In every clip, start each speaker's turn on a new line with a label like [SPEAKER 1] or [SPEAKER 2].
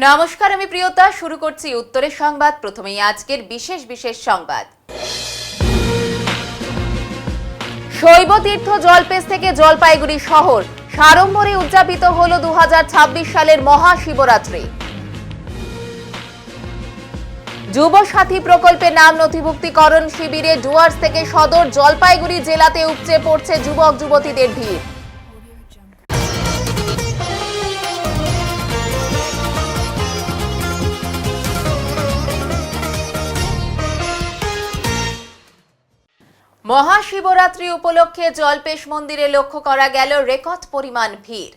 [SPEAKER 1] নমস্কার, আমি প্রিয়তা। শুরু করছি উত্তরের সংবাদ। প্রথমেই আজকের বিশেষ সংবাদ। শৈবতীর্থ জলপেশ থেকে জলপাইগুড়ি শহর সাড়ম্বরে উদযাপিত হল 2026 সালের মহাশিবরাত্রি। যুব সাথী প্রকল্পে নাম নথিভুক্তিকরণ শিবিরে ডুয়ার্স থেকে সদর জলপাইগুড়ি জেলাতে উপচে পড়ছে যুবক যুবতীদের ভিড়। মহাশিবরাত্রি উপলক্ষে জলপেশ মন্দিরে লক্ষ্য করা গেল রেকর্ড পরিমাণ ভিড়।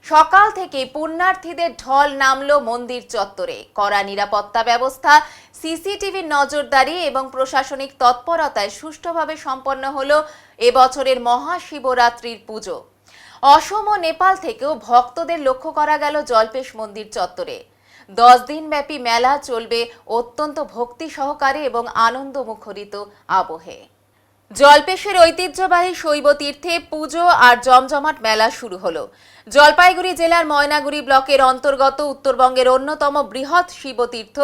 [SPEAKER 1] সকাল থেকে পুণ্যার্থীদের ঢল নামলো মন্দির চত্বরে। কড়া নিরাপত্তা ব্যবস্থা, সিসিটিভির নজরদারি এবং প্রশাসনিক তৎপরতায় সুষ্ঠুভাবে সম্পন্ন হলো এবছরের মহাশিবরাত্রির পুজো। অসম ও নেপাল থেকেও ভক্তদের লক্ষ্য করা গেল জলপেশ মন্দির চত্বরে। 10 দিনব্যাপী মেলা চলবে অত্যন্ত ভক্তি সহকারে এবং আনন্দমুখরিত আবহে। জলপেশের ঐতিহ্যবাহী শৈবতীর্থে পুজো আর জমজমাট মেলা শুরু হলো। জলপাইগুড়ি জেলার ময়নাগুড়ি ব্লকের অন্তর্গত উত্তরবঙ্গের অন্যতম বৃহৎ শিবতীর্থ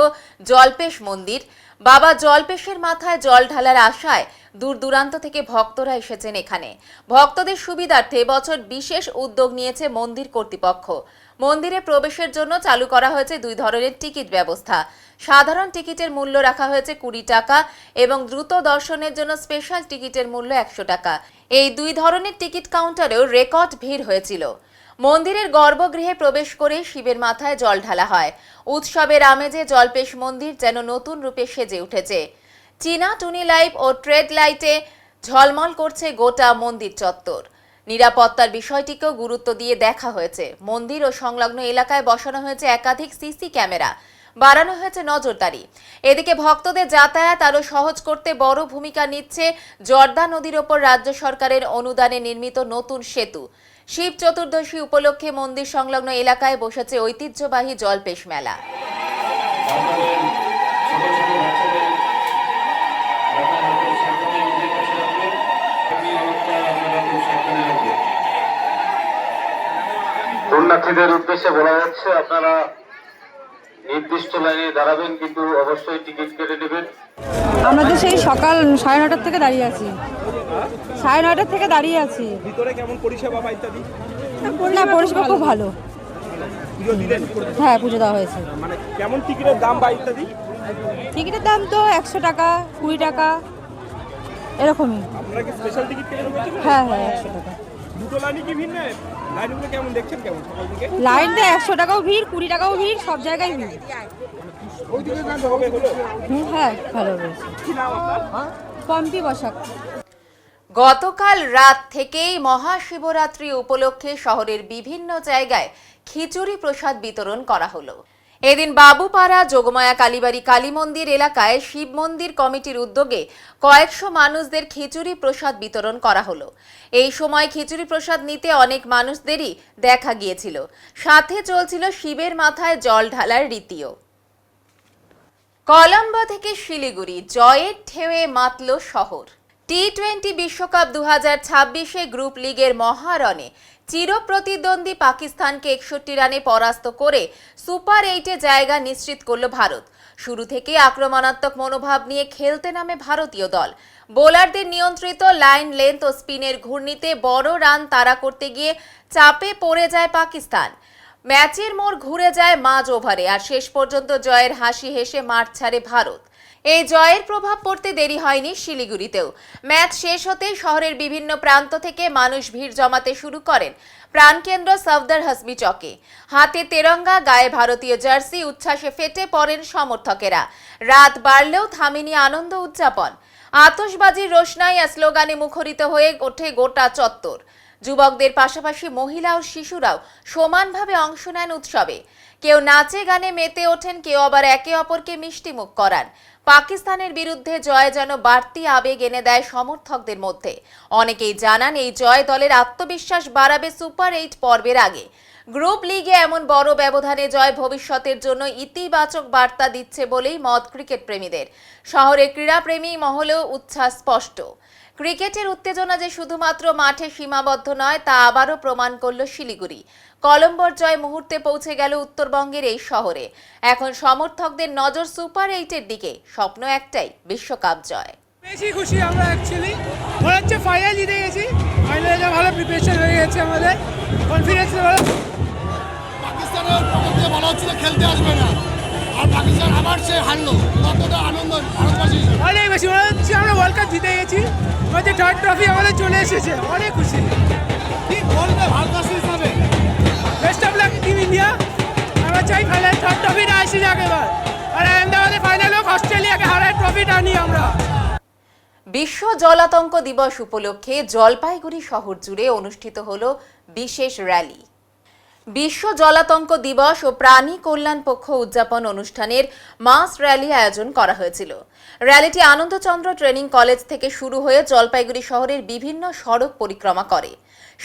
[SPEAKER 1] জলপেশ মন্দির। বাবা জলপেশের মাথায় জল ঢালার আশায় দূর দূরান্ত থেকে ভক্তরা এসেছেন এখানে। ভক্তদের সুবিধার্থে এবছর বিশেষ উদ্যোগ নিয়েছে মন্দির কর্তৃপক্ষ। মন্দিরে প্রবেশের জন্য চালু করা হয়েছে 2 ধরনের টিকিট ব্যবস্থা। সাধারণ টিকিটের মূল্য রাখা হয়েছে 20 টাকা এবং দ্রুত দর্শনের জন্য স্পেশাল টিকিটের মূল্য 100 টাকা। এই 2 ধরনের টিকিট কাউন্টারেও রেকর্ড ভিড় হয়েছিল। মন্দিরের গর্ভগৃহে প্রবেশ করে শিবের মাথায় জল ঢালা হয়। উৎসবের আমেজে জলপেশ মন্দির যেন নতুন রূপে সেজে উঠেছে। চীনা টুনি লাইট ও ট্রেড লাইটে ঝলমল করছে গোটা মন্দির চত্বর। নিরাপত্তার বিষয়টিকেও গুরুত্ব দিয়ে দেখা হয়েছে। মন্দির ও সংলগ্ন এলাকায় বসানো হয়েছে একাধিক সিসি ক্যামেরা, বাড়ানো হয়েছে নজরদারি। এদিকে ভক্তদের যাতায়াত আরো সহজ করতে বড় ভূমিকা নিচ্ছে জর্দা নদীর ওপর রাজ্য সরকারের অনুদানে নির্মিত নতুন সেতু। শিব চতুর্দশী উপলক্ষে মন্দির সংলগ্ন এলাকায় বসেছে ঐতিহ্যবাহী জলপেশ মেলা।
[SPEAKER 2] পুণ্যার্থীদের উদ্দেশ্যে বলা যাচ্ছে আপনারা নির্দিষ্ট লাইনে দাঁড়াবেন, কিন্তু অবশ্যই টিকিট কেটে নেবেন।
[SPEAKER 3] আমরা তো সেই সকাল 9:30 থেকে দাঁড়িয়ে আছি। 9:30 থেকে দাঁড়িয়ে আছি।
[SPEAKER 4] ভিতরে কেমন পরিষেবা বা ইত্যাদি?
[SPEAKER 3] না, পরিষেবা খুব ভালো।
[SPEAKER 4] পুজো দিলেন?
[SPEAKER 3] হ্যাঁ, পুজো দেওয়া হয়েছে।
[SPEAKER 4] মানে কেমন টিকিটের দাম বা ইত্যাদি?
[SPEAKER 3] টিকিটের দাম তো 100 টাকা, 20 টাকা এরকমই।
[SPEAKER 4] আপনারা কি স্পেশাল টিকিট কেটে ঢুকেছেন?
[SPEAKER 3] হ্যাঁ 100 টাকা।
[SPEAKER 4] দুটো লাইনে কি ভিড় নেই? লাইনগুলো কেমন দেখছেন, কেমন সকাল থেকে?
[SPEAKER 3] লাইনতে 100 টাকাও ভিড়, 20 টাকাও ভিড়, সব জায়গায় ভিড়। হ্যাঁ, ভালো হয়েছে।
[SPEAKER 4] কি নাম আপনার?
[SPEAKER 3] পম্পি বসাক।
[SPEAKER 1] গতকাল রাত থেকেই মহাশিবরাত্রি উপলক্ষে শহরের বিভিন্ন জায়গায় খিচুড়ি প্রসাদ বিতরণ করা হলো। এদিন বাবুপাড়া যোগমায়া কালীবাড়ি কালী মন্দির এলাকায় শিব মন্দির কমিটির উদ্যোগে কয়েকশো মানুষদের খিচুড়ি প্রসাদ বিতরণ করা হলো। এই সময় খিচুড়ি প্রসাদ নিতে অনেক মানুষদেরই দেখা গিয়েছিল। সাথে চলছিল শিবের মাথায় জল ঢালার রীতিও। কলম্বো থেকে শিলিগুড়ি জয়ের ঢেউয়ে মাতল শহর। টি-20 বিশ্বকাপ 2026-এ গ্রুপ লিগের মহারণে চিরপ্রতিদ্বন্দ্বী পাকিস্তানকে 61 রানে পরাস্ত করে সুপার 8-এ জায়গা নিশ্চিত করল ভারত। শুরু থেকে আক্রমণাত্মক মনোভাব নিয়ে খেলতে নামে ভারতীয় দল। বোলারদের নিয়ন্ত্রিত লাইন লেন্থ ও স্পিনের ঘূর্ণিতে বড় রান তাড়া করতে গিয়ে চাপে পড়ে যায় পাকিস্তান। ম্যাচের মোড় ঘুরে যায় মাঝ ওভারে, আর শেষ পর্যন্ত জয়ের হাসি হেসে মাঠ ছাড়ে ভারত। এই জয়ের প্রভাব পড়তে দেরি হয়নি শিলিগুড়িতেও। ম্যাচ শেষ হতেই শহরের বিভিন্ন প্রান্ত থেকে মানুষ ভিড় জমাতে শুরু করেন প্রাণকেন্দ্র সফদর হাসমি চকে। হাতে তেরঙ্গা, গায়ে ভারতীয় জার্সি, উচ্ছ্বাসে ফেটে পড়েন সমর্থকেরা। রাত বাড়লেও থামেনি আনন্দ উদযাপন। আতশবাজির রোশনাই আর স্লোগানে মুখরিত হয়ে ওঠে গোটা চত্বর। যুবকদের পাশাপাশি মহিলা ও শিশুরাও সমানভাবে অংশ নেন উৎসবে। কেউ নাচে গানে মেতে ওঠেন, কেউ আবার একে অপরকে মিষ্টিমুখ করান। পাকিস্তানের বিরুদ্ধে জয় যেন বাড়তি আবেগ এনে দেয় সমর্থকদের মধ্যে। অনেকেই জানান এই জয় দলের আত্মবিশ্বাস বাড়াবে সুপার 8 পর্বের আগে। গ্রুপ লিগে এমন বড় ব্যবধানে জয় ভবিষ্যতের জন্য ইতিবাচক বার্তা দিচ্ছে বলেই মত ক্রিকেট প্রেমীদের। শহরের ক্রীড়াপ্রেমী মহলেও উচ্ছ্বাস স্পষ্ট। ক্রিকেটের উত্তেজনা যে শুধুমাত্র মাঠে সীমাবদ্ধ নয় তা আবারও প্রমাণ করল শিলিগুড়ি। কলম্বোর জয় মুহূর্তে পৌঁছে গেল উত্তরবঙ্গের এই শহরে। এখন সমর্থকদের নজর সুপার 8-এর দিকে, স্বপ্ন একটাই, বিশ্বকাপ জয়।
[SPEAKER 5] বেশি খুশি আমরা অ্যাকচুয়ালি মনে হচ্ছে ফাইনাল জিতে গেছি। ফাইনালে ভালো প্রিপারেশন হয়ে গেছে, আমাদের কনফিডেন্স লেভেল।
[SPEAKER 6] পাকিস্তানের পক্ষে বলা হচ্ছিল খেলতে আসবে না, আর পাকিস্তান আবার সে হারলো। কতটা আনন্দ ভারতবাসী হিসেবে।
[SPEAKER 5] অনেক বেশি মনে হচ্ছে আমরা ওয়ার্ল্ড কাপ জিতে গেছি, হয়তো থার্ড ট্রফি আমাদের চলে এসেছে। অনেক খুশি।
[SPEAKER 6] কি বলবে ভারতবাসী হিসাবে?
[SPEAKER 5] Best of luck team India. আমরা চাই ফাইনাল থার্ড ট্রফিটা আসে যাক এবার, আর আহমেদাবাদে ফাইনাল হোক, অস্ট্রেলিয়াকে হারায় ট্রফিটা নিই আমরা।
[SPEAKER 1] বিশ্ব জলাতঙ্ক দিবস উপলক্ষে জলপাইগুড়ি শহর জুড়ে অনুষ্ঠিত হলো বিশেষ র্যালি। বিশ্ব জলাতঙ্ক দিবস ও প্রাণী কল্যাণ পক্ষ উদযাপন অনুষ্ঠানের মাস র্যালি আয়োজন করা হয়েছিল। র্যালিটি আনন্দচন্দ্র ট্রেনিং কলেজ থেকে শুরু হয়ে জলপাইগুড়ি শহরের বিভিন্ন সড়ক পরিক্রমা করে।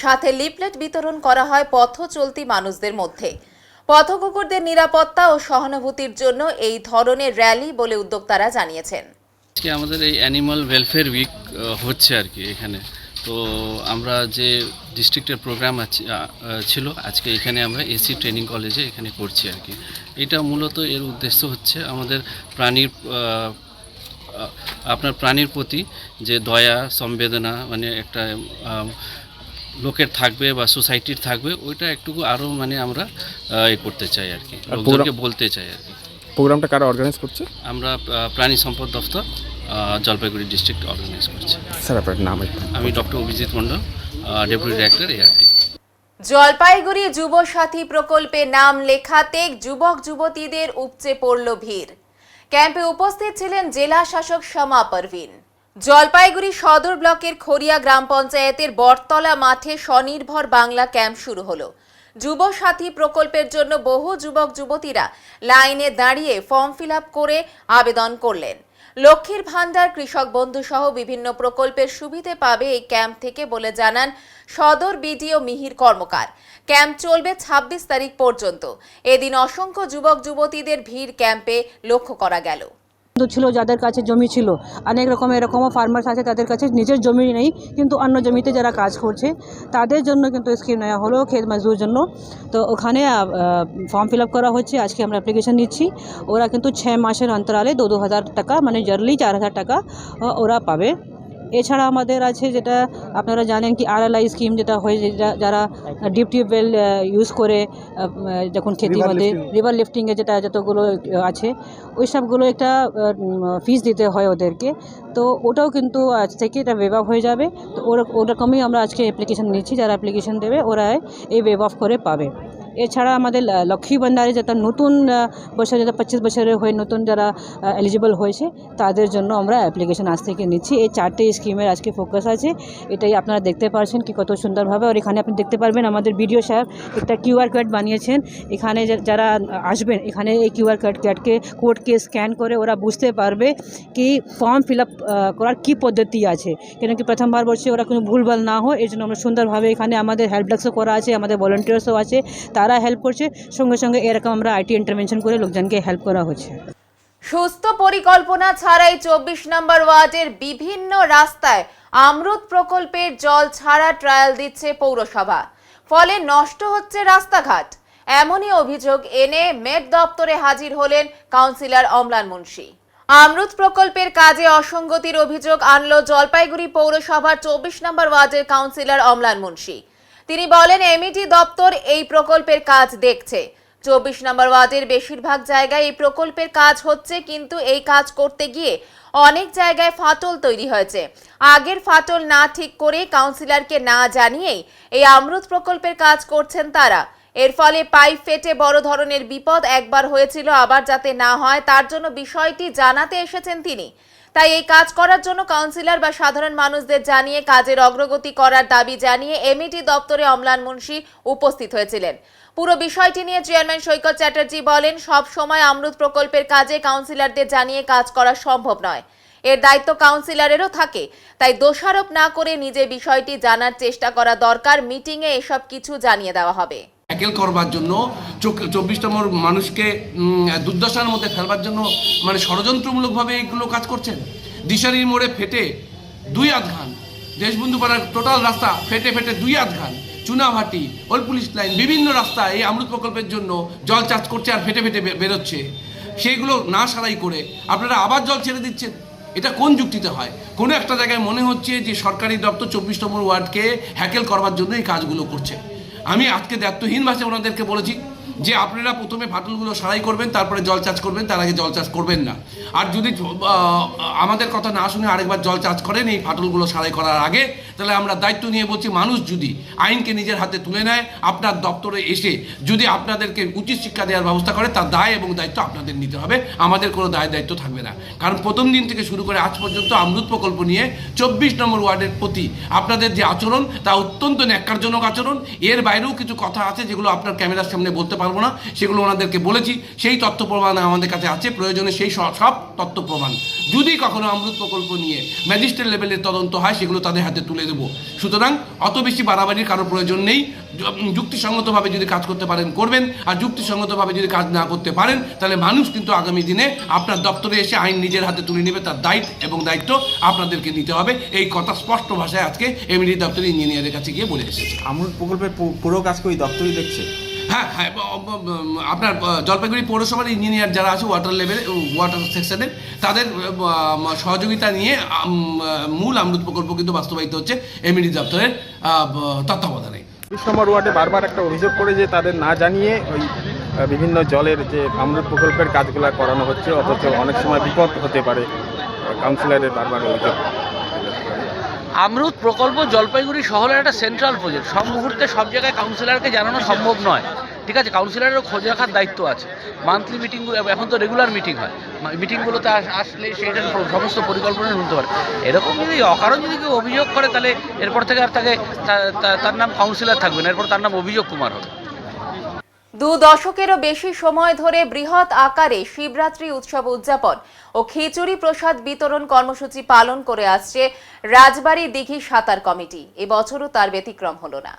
[SPEAKER 1] সাথে লিফলেট বিতরণ করা হয় পথ চলতি মানুষদের মধ্যে। পথকুকুরদের নিরাপত্তা ও সহানুভূতির জন্য এই ধরনের র্যালি বলে উদ্যোক্তারা জানিয়েছেন।
[SPEAKER 7] আজকে আমাদের এই অ্যানিমাল ওয়েলফেয়ার উইক হচ্ছে আর কি এখানে। তো আমরা যে ডিস্ট্রিক্টের প্রোগ্রাম ছিল আজকে এখানে আমরা এসি ট্রেনিং কলেজে এখানে করছি আর কি। এটা মূলত এর উদ্দেশ্য হচ্ছে আমাদের প্রাণীর প্রতি যে দয়া সংবেদনা মানে একটা লোকের থাকবে বা সোসাইটির থাকবে, ওইটা একটু আরও মানে আমরা করতে চাই আর কি, লোকজনকে বলতে চাই আর কি।
[SPEAKER 4] প্রোগ্রামটা কারা অর্গানাইজ করছে?
[SPEAKER 7] আমরা প্রাণী সম্পদ দপ্তর জলপাইগুড়ি ডিস্ট্রিক্ট অর্গানাইজ করছি।
[SPEAKER 4] স্যার আপনার নাম?
[SPEAKER 7] আমি ডক্টর অভিজিৎ মণ্ডল, ডেপুটি ডিরেক্টর ART।
[SPEAKER 1] জলপাইগুড়ি যুব সাথী প্রকল্পে নাম লেখাতে যুবক যুবতীদের উপচে পড়ল ভিড়। ক্যাম্পে উপস্থিত ছিলেন জেলা শাসক শামা পারভিন। জলপাইগুড়ি সদর ব্লকের খড়িয়া গ্রাম পঞ্চায়েতের বটতলা মাঠে স্বনির্ভর বাংলা ক্যাম্প শুরু হলো। যুব সাথী প্রকল্পের জন্য বহু যুবক যুবতীরা লাইনে দাঁড়িয়ে ফর্ম ফিল আপ করে আবেদন করলেন। লক্ষ্মীর ভান্ডার, কৃষক বন্ধু সহ বিভিন্ন প্রকল্পের সুবিধে পাবে এই ক্যাম্প থেকে বলে জানান সদর বিডিও মিহির কর্মকার। ক্যাম্প চলবে 26 তারিখ পর্যন্ত। এদিন অসংখ্য যুবক যুবতীদের ভিড় ক্যাম্পে লক্ষ্য করা গেল।
[SPEAKER 3] ছিল যাদের কাছে জমি ছিল, অনেক রকম এরকমও ফার্মার্স আছে তাদের কাছে নিজের জমি নেই কিন্তু অন্য জমিতে যারা কাজ করছে তাদের জন্য কিন্তু স্কিম নেওয়া হলো ক্ষেত মজদুর জন্য। তো ওখানে ফর্ম ফিল আপ করা হচ্ছে। আজকে আমরা অ্যাপ্লিকেশন নিচ্ছি। ওরা কিন্তু 6 মাসের অন্তরালে 2,000 টাকা মানে ইয়ারলি 4,000 টাকা ওরা পাবে। এছাড়া আমাদের আছে যেটা আপনারা জানেন কি RLI স্কিম যেটা হয়, যারা ডিপ টিউবওয়েল ইউজ করে যখন খেতি মধ্যে রিভার লিফটিংয়ে যেটা যতগুলো আছে ওই সবগুলো একটা ফিস দিতে হয় ওদেরকে। তো ওটাও কিন্তু আজ থেকে এটা ওয়েভ অফ হয়ে যাবে। তো ওরকমই আমরা আজকে অ্যাপ্লিকেশন নিচ্ছি। যারা অ্যাপ্লিকেশন দেবে ওরা এই ওয়েভ অফ করে পাবে। এছাড়া আমাদের লক্ষ্মী ভান্ডারে যেটা নতুন বছর যেটা 25 বছরের হয়ে নতুন যারা এলিজিবল হয়েছে তাদের জন্য আমরা অ্যাপ্লিকেশন আজ থেকে নিচ্ছি। এই 4টে স্কিমের আজকে ফোকাস আছে। এটাই আপনারা দেখতে পাচ্ছেন কি কত সুন্দরভাবে। আর এখানে আপনি দেখতে পারবেন আমাদের বিডিও সাহেব একটা QR কোড বানিয়েছেন। এখানে যারা আসবেন এখানে এই QR কোডকে স্ক্যান করে ওরা বুঝতে পারবে কি ফর্ম ফিল আপ করার কী পদ্ধতি আছে, কেন কি প্রথমবার বলছে ওরা কোনো ভুলভাল না হয়। এর জন্য আমরা সুন্দরভাবে এখানে আমাদের হেল্প ডেস্কও করা আছে, আমাদের ভলেন্টিয়ার্সও আছে, তারা হেল্প করছে। সঙ্গে সঙ্গে এরকম আমরা IT ইন্টারভেনশন করে লোকজনকে হেল্প করা হচ্ছে।
[SPEAKER 1] সুস্থ পরিকল্পনা ছাড়াই 24 নম্বর ওয়ার্ডের বিভিন্ন রাস্তায় অমৃত প্রকল্পের জল ছাড়া ট্রায়াল দিচ্ছে পৌরসভা। ফলে নষ্ট হচ্ছে রাস্তাঘাট। এমনই অভিযোগ এনে মেট দপ্তরে হাজির হলেন কাউন্সিলর অম্লান মুন্সি। অমৃত প্রকল্পের কাজে অসঙ্গতির অভিযোগ আনল জলপাইগুড়ি পৌরসভার 24 নম্বর ওয়ার্ডের কাউন্সিলর অম্লান মুন্সি। তিনি বলেন MET দপ্তর এই প্রকল্পের কাজ দেখছে। 24 নম্বর ওয়ার্ডের বেশিরভাগ জায়গায় এই প্রকল্পের কাজ হচ্ছে, কিন্তু এই কাজ করতে গিয়ে অনেক জায়গায় ফাটল তৈরি হয়েছে। আগের ফাটল না ঠিক করে কাউন্সিলরকে না জানিয়েই এই অমৃত প্রকল্পের কাজ করছেন তারা। এর ফলে পাইপ ফেটে বড় ধরনের বিপদ একবার হয়েছিল, আবার যাতে না হয় তার জন্য বিষয়টি জানাতে এসেছেন তিনি। তাই এই কাজ করার জন্য কাউন্সিলর বা সাধারণ মানুষদের জানিয়ে কাজের অগ্রগতি করার দাবি জানিয়ে MET দপ্তরে অম্লান মুন্সি উপস্থিত হয়েছিলেন। পুরো বিষয়টি নিয়ে চেয়ারম্যান সৈকত চ্যাটার্জি বলেন, সব সময় অমৃত প্রকল্পের কাজে কাউন্সিলরদের জানিয়ে কাজ করা সম্ভব নয়। এর দায়িত্ব কাউন্সিলরেরও থাকে। তাই দোষারোপ না করে নিজে বিষয়টি জানার চেষ্টা করা দরকার। মিটিংয়ে এসব কিছু জানিয়ে দেওয়া হবে।
[SPEAKER 6] ট্যাকেল করবার জন্য 24 নম্বর মানুষকে দুর্দশার মধ্যে ফেলবার জন্য মানে ষড়যন্ত্রমূলকভাবে এইগুলো কাজ করছেন। দিশারির মোড়ে ফেটে 2 আধখান
[SPEAKER 8] দেশবন্ধু পাড়ার টোটাল রাস্তা ফেটে ফেটে 2 খান, চুনাভাটি, ওল্ড পুলিশ লাইন, বিভিন্ন রাস্তা এই অমৃত প্রকল্পের জন্য জল চার্জ করছে আর ফেটে ফেটে বেরোচ্ছে। সেইগুলো না সারাই করে আপনারা আবার জল ছেড়ে দিচ্ছেন, এটা কোন যুক্তিতে হয়? কোনো একটা জায়গায় মনে হচ্ছে যে সরকারি দপ্তর 24 নম্বর ওয়ার্ডকে হ্যাকেল করবার জন্য এই কাজগুলো করছে। আমি আজকে দায়িত্বহীন ভাষায় ওনাদেরকে বলেছি যে আপনারা প্রথমে ফাটলগুলো সারাই করবেন, তারপরে জল চার্জ করবেন, তার আগে জল চার্জ করবেন না। আর যদি আমাদের কথা না শুনে আরেকবার জল চার্জ করেন এই ফাটলগুলো সারাই করার আগে, তাহলে আমরা দায়িত্ব নিয়ে বলছি, মানুষ যদি আইনকে নিজের হাতে তুলে নেয়, আপনার দপ্তরে এসে যদি আপনাদেরকে উচিত শিক্ষা দেওয়ার ব্যবস্থা করে, তার দায় এবং দায়িত্ব আপনাদের নিতে হবে, আমাদের কোনো দায়িত্ব থাকবে না। কারণ প্রথম দিন থেকে শুরু করে আজ পর্যন্ত অমৃত প্রকল্প নিয়ে 24 নম্বর ওয়ার্ডের প্রতি আপনাদের যে আচরণ, তা অত্যন্ত ন্যাক্কারজনক আচরণ। এর বাইরেও কিছু কথা আছে যেগুলো আপনার ক্যামেরার সামনে বলতে পারবো না, সেগুলো ওনাদেরকে বলেছি। সেই তথ্য প্রমাণ আমাদের কাছে আছে, প্রয়োজনে সেই সব তথ্য প্রমাণ যদি কখনো অমৃত প্রকল্প নিয়ে ম্যাজিস্ট্রেট লেভেলের তদন্ত হয়, সেগুলো তাদের হাতে তুলে দেবো। সুতরাং অত বেশি বাড়াবাড়ির কারো প্রয়োজন নেই। যুক্তিসঙ্গতভাবে যদি কাজ করতে পারেন করবেন, আর যুক্তিসঙ্গতভাবে যদি কাজ না করতে পারেন, তাহলে মানুষ কিন্তু আগামী দিনে আপনার দপ্তরে এসে আইন নিজের হাতে তুলে নেবে, তার দায়িত্ব আপনাদেরকে নিতে হবে। এই কথা স্পষ্ট ভাষায় আজকে এমডি দপ্তরের ইঞ্জিনিয়ারের কাছে গিয়ে বলে এসেছে।
[SPEAKER 4] অমৃত প্রকল্পের পুরো কাজ ওই দপ্তরই দেখছে।
[SPEAKER 8] হ্যাঁ, আপনার জলপাইগুড়ি পৌরসভার ইঞ্জিনিয়ার যারা আছে ওয়াটার সেকশনে, তাদের সহযোগিতা নিয়ে মূল অমৃত প্রকল্প কিন্তু বাস্তবায়িত হচ্ছে এমডি দপ্তরের তত্ত্বাবধানে।
[SPEAKER 4] 20 নম্বর ওয়ার্ডে বারবার একটা অভিযোগ করে যে তাদের না জানিয়ে ওই বিভিন্ন জলের যে অমৃত প্রকল্পের কাজগুলো করানো হচ্ছে, অথচ অনেক সময় বিপদ হতে পারে। কাউন্সিলরের বারবার অভিযোগ।
[SPEAKER 9] অমৃত প্রকল্প জলপাইগুড়ি শহরের একটা সেন্ট্রাল প্রজেক্ট। সব মুহূর্তে সব জায়গায় কাউন্সিলরকে জানানো সম্ভব নয়, ঠিক আছে? কাউন্সিলরেরও খোঁজ রাখার দায়িত্ব আছে। মান্থলি মিটিংগুলো, এখন তো রেগুলার মিটিং হয়, মিটিংগুলোতে আসলে সেইটা সমস্ত পরিকল্পনা শুনতে পারে। এরকম যদি অকারণ যদি কেউ অভিযোগ করে, তাহলে এরপর থেকে আর তার নাম কাউন্সিলর থাকবে না, এরপর তার নাম অভিযোগ কুমার হবে।
[SPEAKER 1] 2 দশকেরও বেশি সময় ধরে বৃহৎ আকারে শিবরাত্রি উৎসব উদযাপন ও খিচুড়ি প্রসাদ বিতরণ কর্মসূচি পালন করে আসছে রাজবাড়ী দিঘি সাঁতার কমিটি। এবছরও তার ব্যতিক্রম হলো না।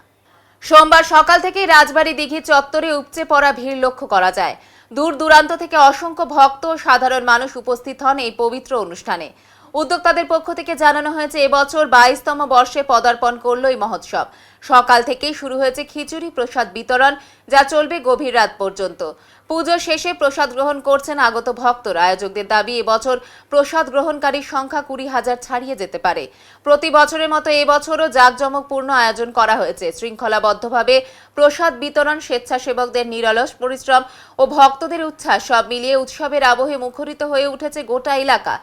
[SPEAKER 1] সোমবার সকাল থেকেই রাজবাড়ী দিঘি চত্বরে উপচে পড়া ভিড় লক্ষ্য করা যায়। দূর দূরান্ত থেকে অসংখ্য ভক্ত ও সাধারণ মানুষ উপস্থিত হন এই পবিত্র অনুষ্ঠানে। উদ্যোক্তাদের পক্ষ থেকে জানানো হয়েছে, এবছর 22তম বর্ষে পদার্পণ করল এই মহোৎসব। সকাল থেকেই শুরু হয়েছে খিচুড়ি প্রসাদ বিতরণ, যা চলবে গভীর রাত পর্যন্ত। পুজো শেষে প্রসাদ গ্রহণ করছেন আগত ভক্তরা। আয়োজকদের দাবি, এবছর প্রসাদ গ্রহণকারীর সংখ্যা 20,000 ছাড়িয়ে যেতে পারে। প্রতি বছরের মতো এবছরও জাঁকজমকপূর্ণ আয়োজন করা হয়েছে। শৃঙ্খলাবদ্ধভাবে প্রসাদ বিতরণ, স্বেচ্ছাসেবকদের নিরলস পরিশ্রম ও ভক্তদের উচ্ছ্বাস, সব মিলিয়ে উৎসবের আবহে মুখরিত হয়ে উঠেছে গোটা এলাকা।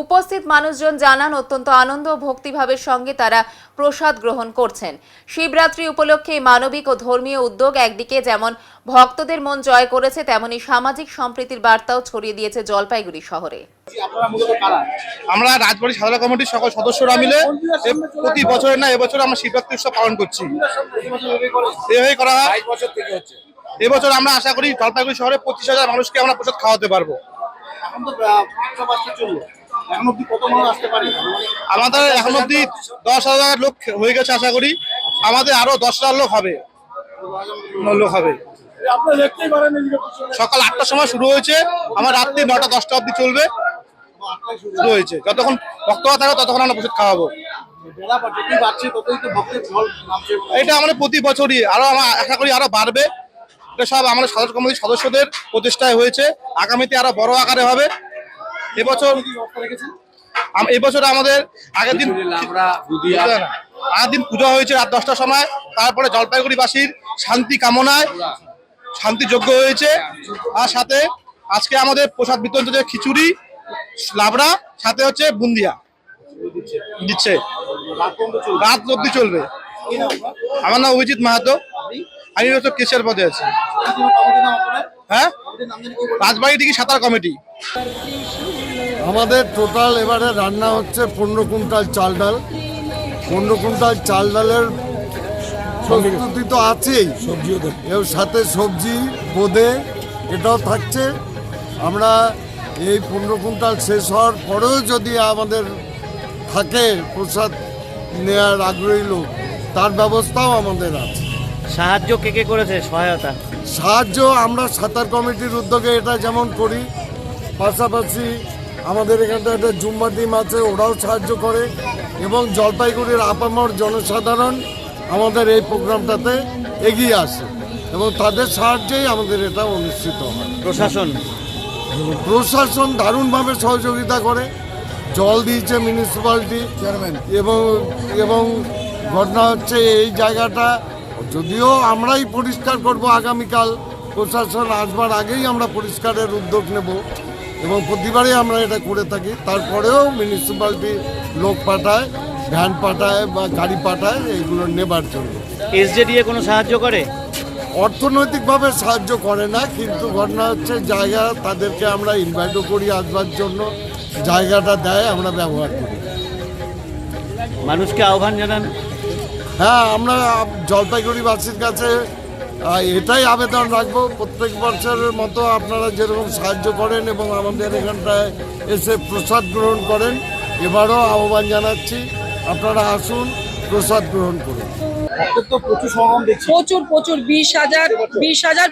[SPEAKER 1] উপস্থিত মানুষজন জানান, অত্যন্ত আনন্দ ও ভক্তিভাবের সঙ্গে তারা প্রসাদ গ্রহণ করছেন। শিবরাত্রি উপলক্ষে মানবিক ও ধর্মীয় উদ্যোগ একদিকে যেমন ভক্তদের মন জয় করেছে, তেমনি সামাজিক সম্প্রীতির বার্তাও ছড়িয়ে দিয়েছে জলপাইগুড়ি শহরে।
[SPEAKER 6] আমরা রাজবাড়ী সাধারণ কমিটির সকল সদস্যরা মিলে প্রতি বছরের না এবছর আমরা শিবরাত্রি উৎসব পালন করছি। এভাবেই করা হয়। এবছর আমরা আশা করি জলপাইগুড়ি শহরে 25,000 মানুষকে আমরা প্রসাদ খাওয়াতে পারবো। আমাদের এখন অব্দি 10,000 লোক হয়ে গেছে, আশা করি আমাদের আরো 10,000 লোক হবে। সকাল 8টার সময় শুরু হয়েছে, আমার রাত্রি 9টা-10টা অব্দি চলবে। শুরু হয়েছে, যতক্ষণ ভক্তরা থাকবে ততক্ষণ আমরা প্রসাদ খাওয়াবো। এটা আমাদের প্রতি বছরই, আরো আমরা আশা করি আরো বাড়বে। এটা সব আমাদের সাধারণ কমিটির সদস্যদের প্রচেষ্টায় হয়েছে, আগামীতে আরো বড় আকারে হবে। এবছর আমাদের আগের দিন পুজো হয়েছে রাত 10টার সময়। তারপরে জলপাইগুড়িবাসীর শান্তি কামনায় শান্তি যজ্ঞ হয়েছে। আর সাথে আজকে আমাদের প্রসাদ বিতরণ হচ্ছে খিচুড়ি, লাবড়া, সাথে হচ্ছে বুন্দিয়া দিচ্ছে। রাত অব্দি চলবে। আমার নাম অভিজিৎ মাহাতো, আমি হচ্ছে কেশিয়ার পদে আছি। হ্যাঁ, রাজবাড়ী দিঘি সাঁতার কমিটি।
[SPEAKER 10] আমাদের টোটাল এবারে রান্না হচ্ছে 15 কুইন্টাল চাল ডাল। 15 কুইন্টাল চাল ডালের প্রস্তুতি তো আছেই, এর সাথে সবজি বোঁদে এটাও থাকছে। আমরা এই 15 কুইন্টাল শেষ হওয়ার পরেও যদি আমাদের থাকে প্রসাদ নেওয়ার আগ্রহী লোক, তার ব্যবস্থাও আমাদের আছে।
[SPEAKER 9] সাহায্য কে করেছে? সহায়তা
[SPEAKER 10] সাহায্য আমরা সাঁতার কমিটির উদ্যোগে এটা যেমন করি, পাশাপাশি আমাদের এখানটা একটা জুম্মা টিম আছে, ওরাও সাহায্য করে। এবং জলপাইগুড়ির আপামর জনসাধারণ আমাদের এই প্রোগ্রামটাতে এগিয়ে আসে এবং তাদের সাহায্যেই আমাদের এটা অনুষ্ঠিত হয়। প্রশাসন দারুণভাবে সহযোগিতা করে, জল দিয়েছে মিউনিসিপ্যালিটি চেয়ারম্যান এবং ঘটনা হচ্ছে এই জায়গাটা যদিও আমরাই পরিষ্কার করব আগামীকাল, প্রশাসন আসবার আগেই আমরা পরিষ্কারের উদ্যোগ নেব এবং প্রতিবারই আমরা এটা করে থাকি। তারপরেও মিউনিসিপ্যালিটি লোক পাঠায়, ভ্যান পাঠায় বা গাড়ি পাঠায় এইগুলো নেবার জন্য।
[SPEAKER 9] এসজেডিএ কোনো সাহায্য করে?
[SPEAKER 10] অর্থনৈতিকভাবে সাহায্য করে না, কিন্তু ঘটনা হচ্ছে জায়গা তাদেরকে আমরা ইনভাইটও করি আসবার জন্য, জায়গাটা দেয়, আমরা ব্যবহার করি।
[SPEAKER 9] মানুষকে আহ্বান জানান?
[SPEAKER 10] হ্যাঁ, আমরা জলপাইগুড়িবাসীর কাছে এটাই আবেদন রাখবো, প্রত্যেক বছরের মতো আপনারা যেরকম সাহায্য করেন এবং আমাদের এখানটায় এসে প্রসাদ গ্রহণ করেন, এবারও আহ্বান জানাচ্ছি আপনারা আসুন, প্রসাদ গ্রহণ করুন।
[SPEAKER 3] প্রচুর 20,000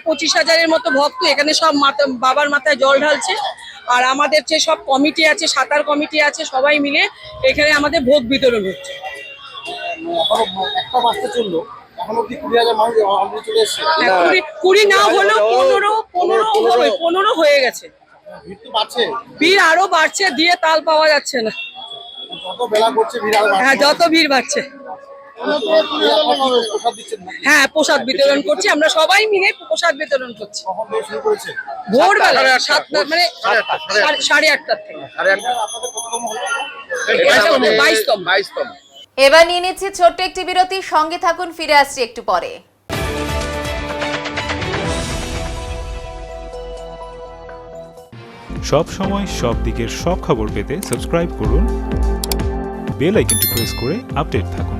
[SPEAKER 3] 25,000-এর মতো ভক্ত এখানে সব বাবার মাথায় জল ঢালছে। আর আমাদের যে সব কমিটি আছে, সাঁতার কমিটি আছে, সবাই মিলে এখানে আমাদের ভোগ বিতরণ হচ্ছে। হ্যাঁ, 20 না হলেও 15 হয়ে গেছে। ভিড় আরো বাড়ছে, দিয়ে তাল পাওয়া যাচ্ছে না। হ্যাঁ, যত ভিড় বাড়ছে। হ্যাঁ, প্রসাদ বিতরণ করছি, আমরা সবাই মিলে প্রসাদ বিতরণ করছি ভোরবেলা 7টা, মানে 8:30 থেকে 22তম।
[SPEAKER 1] এবার নিয়ে নিচ্ছি ছোট্ট একটি বিরতি, সঙ্গে থাকুন, ফিরে আসছি একটু পরে।
[SPEAKER 11] সব সময় সব দিকের সব খবর পেতে সাবস্ক্রাইব করুন, বেল আইকনটি প্রেস করে আপডেট থাকুন।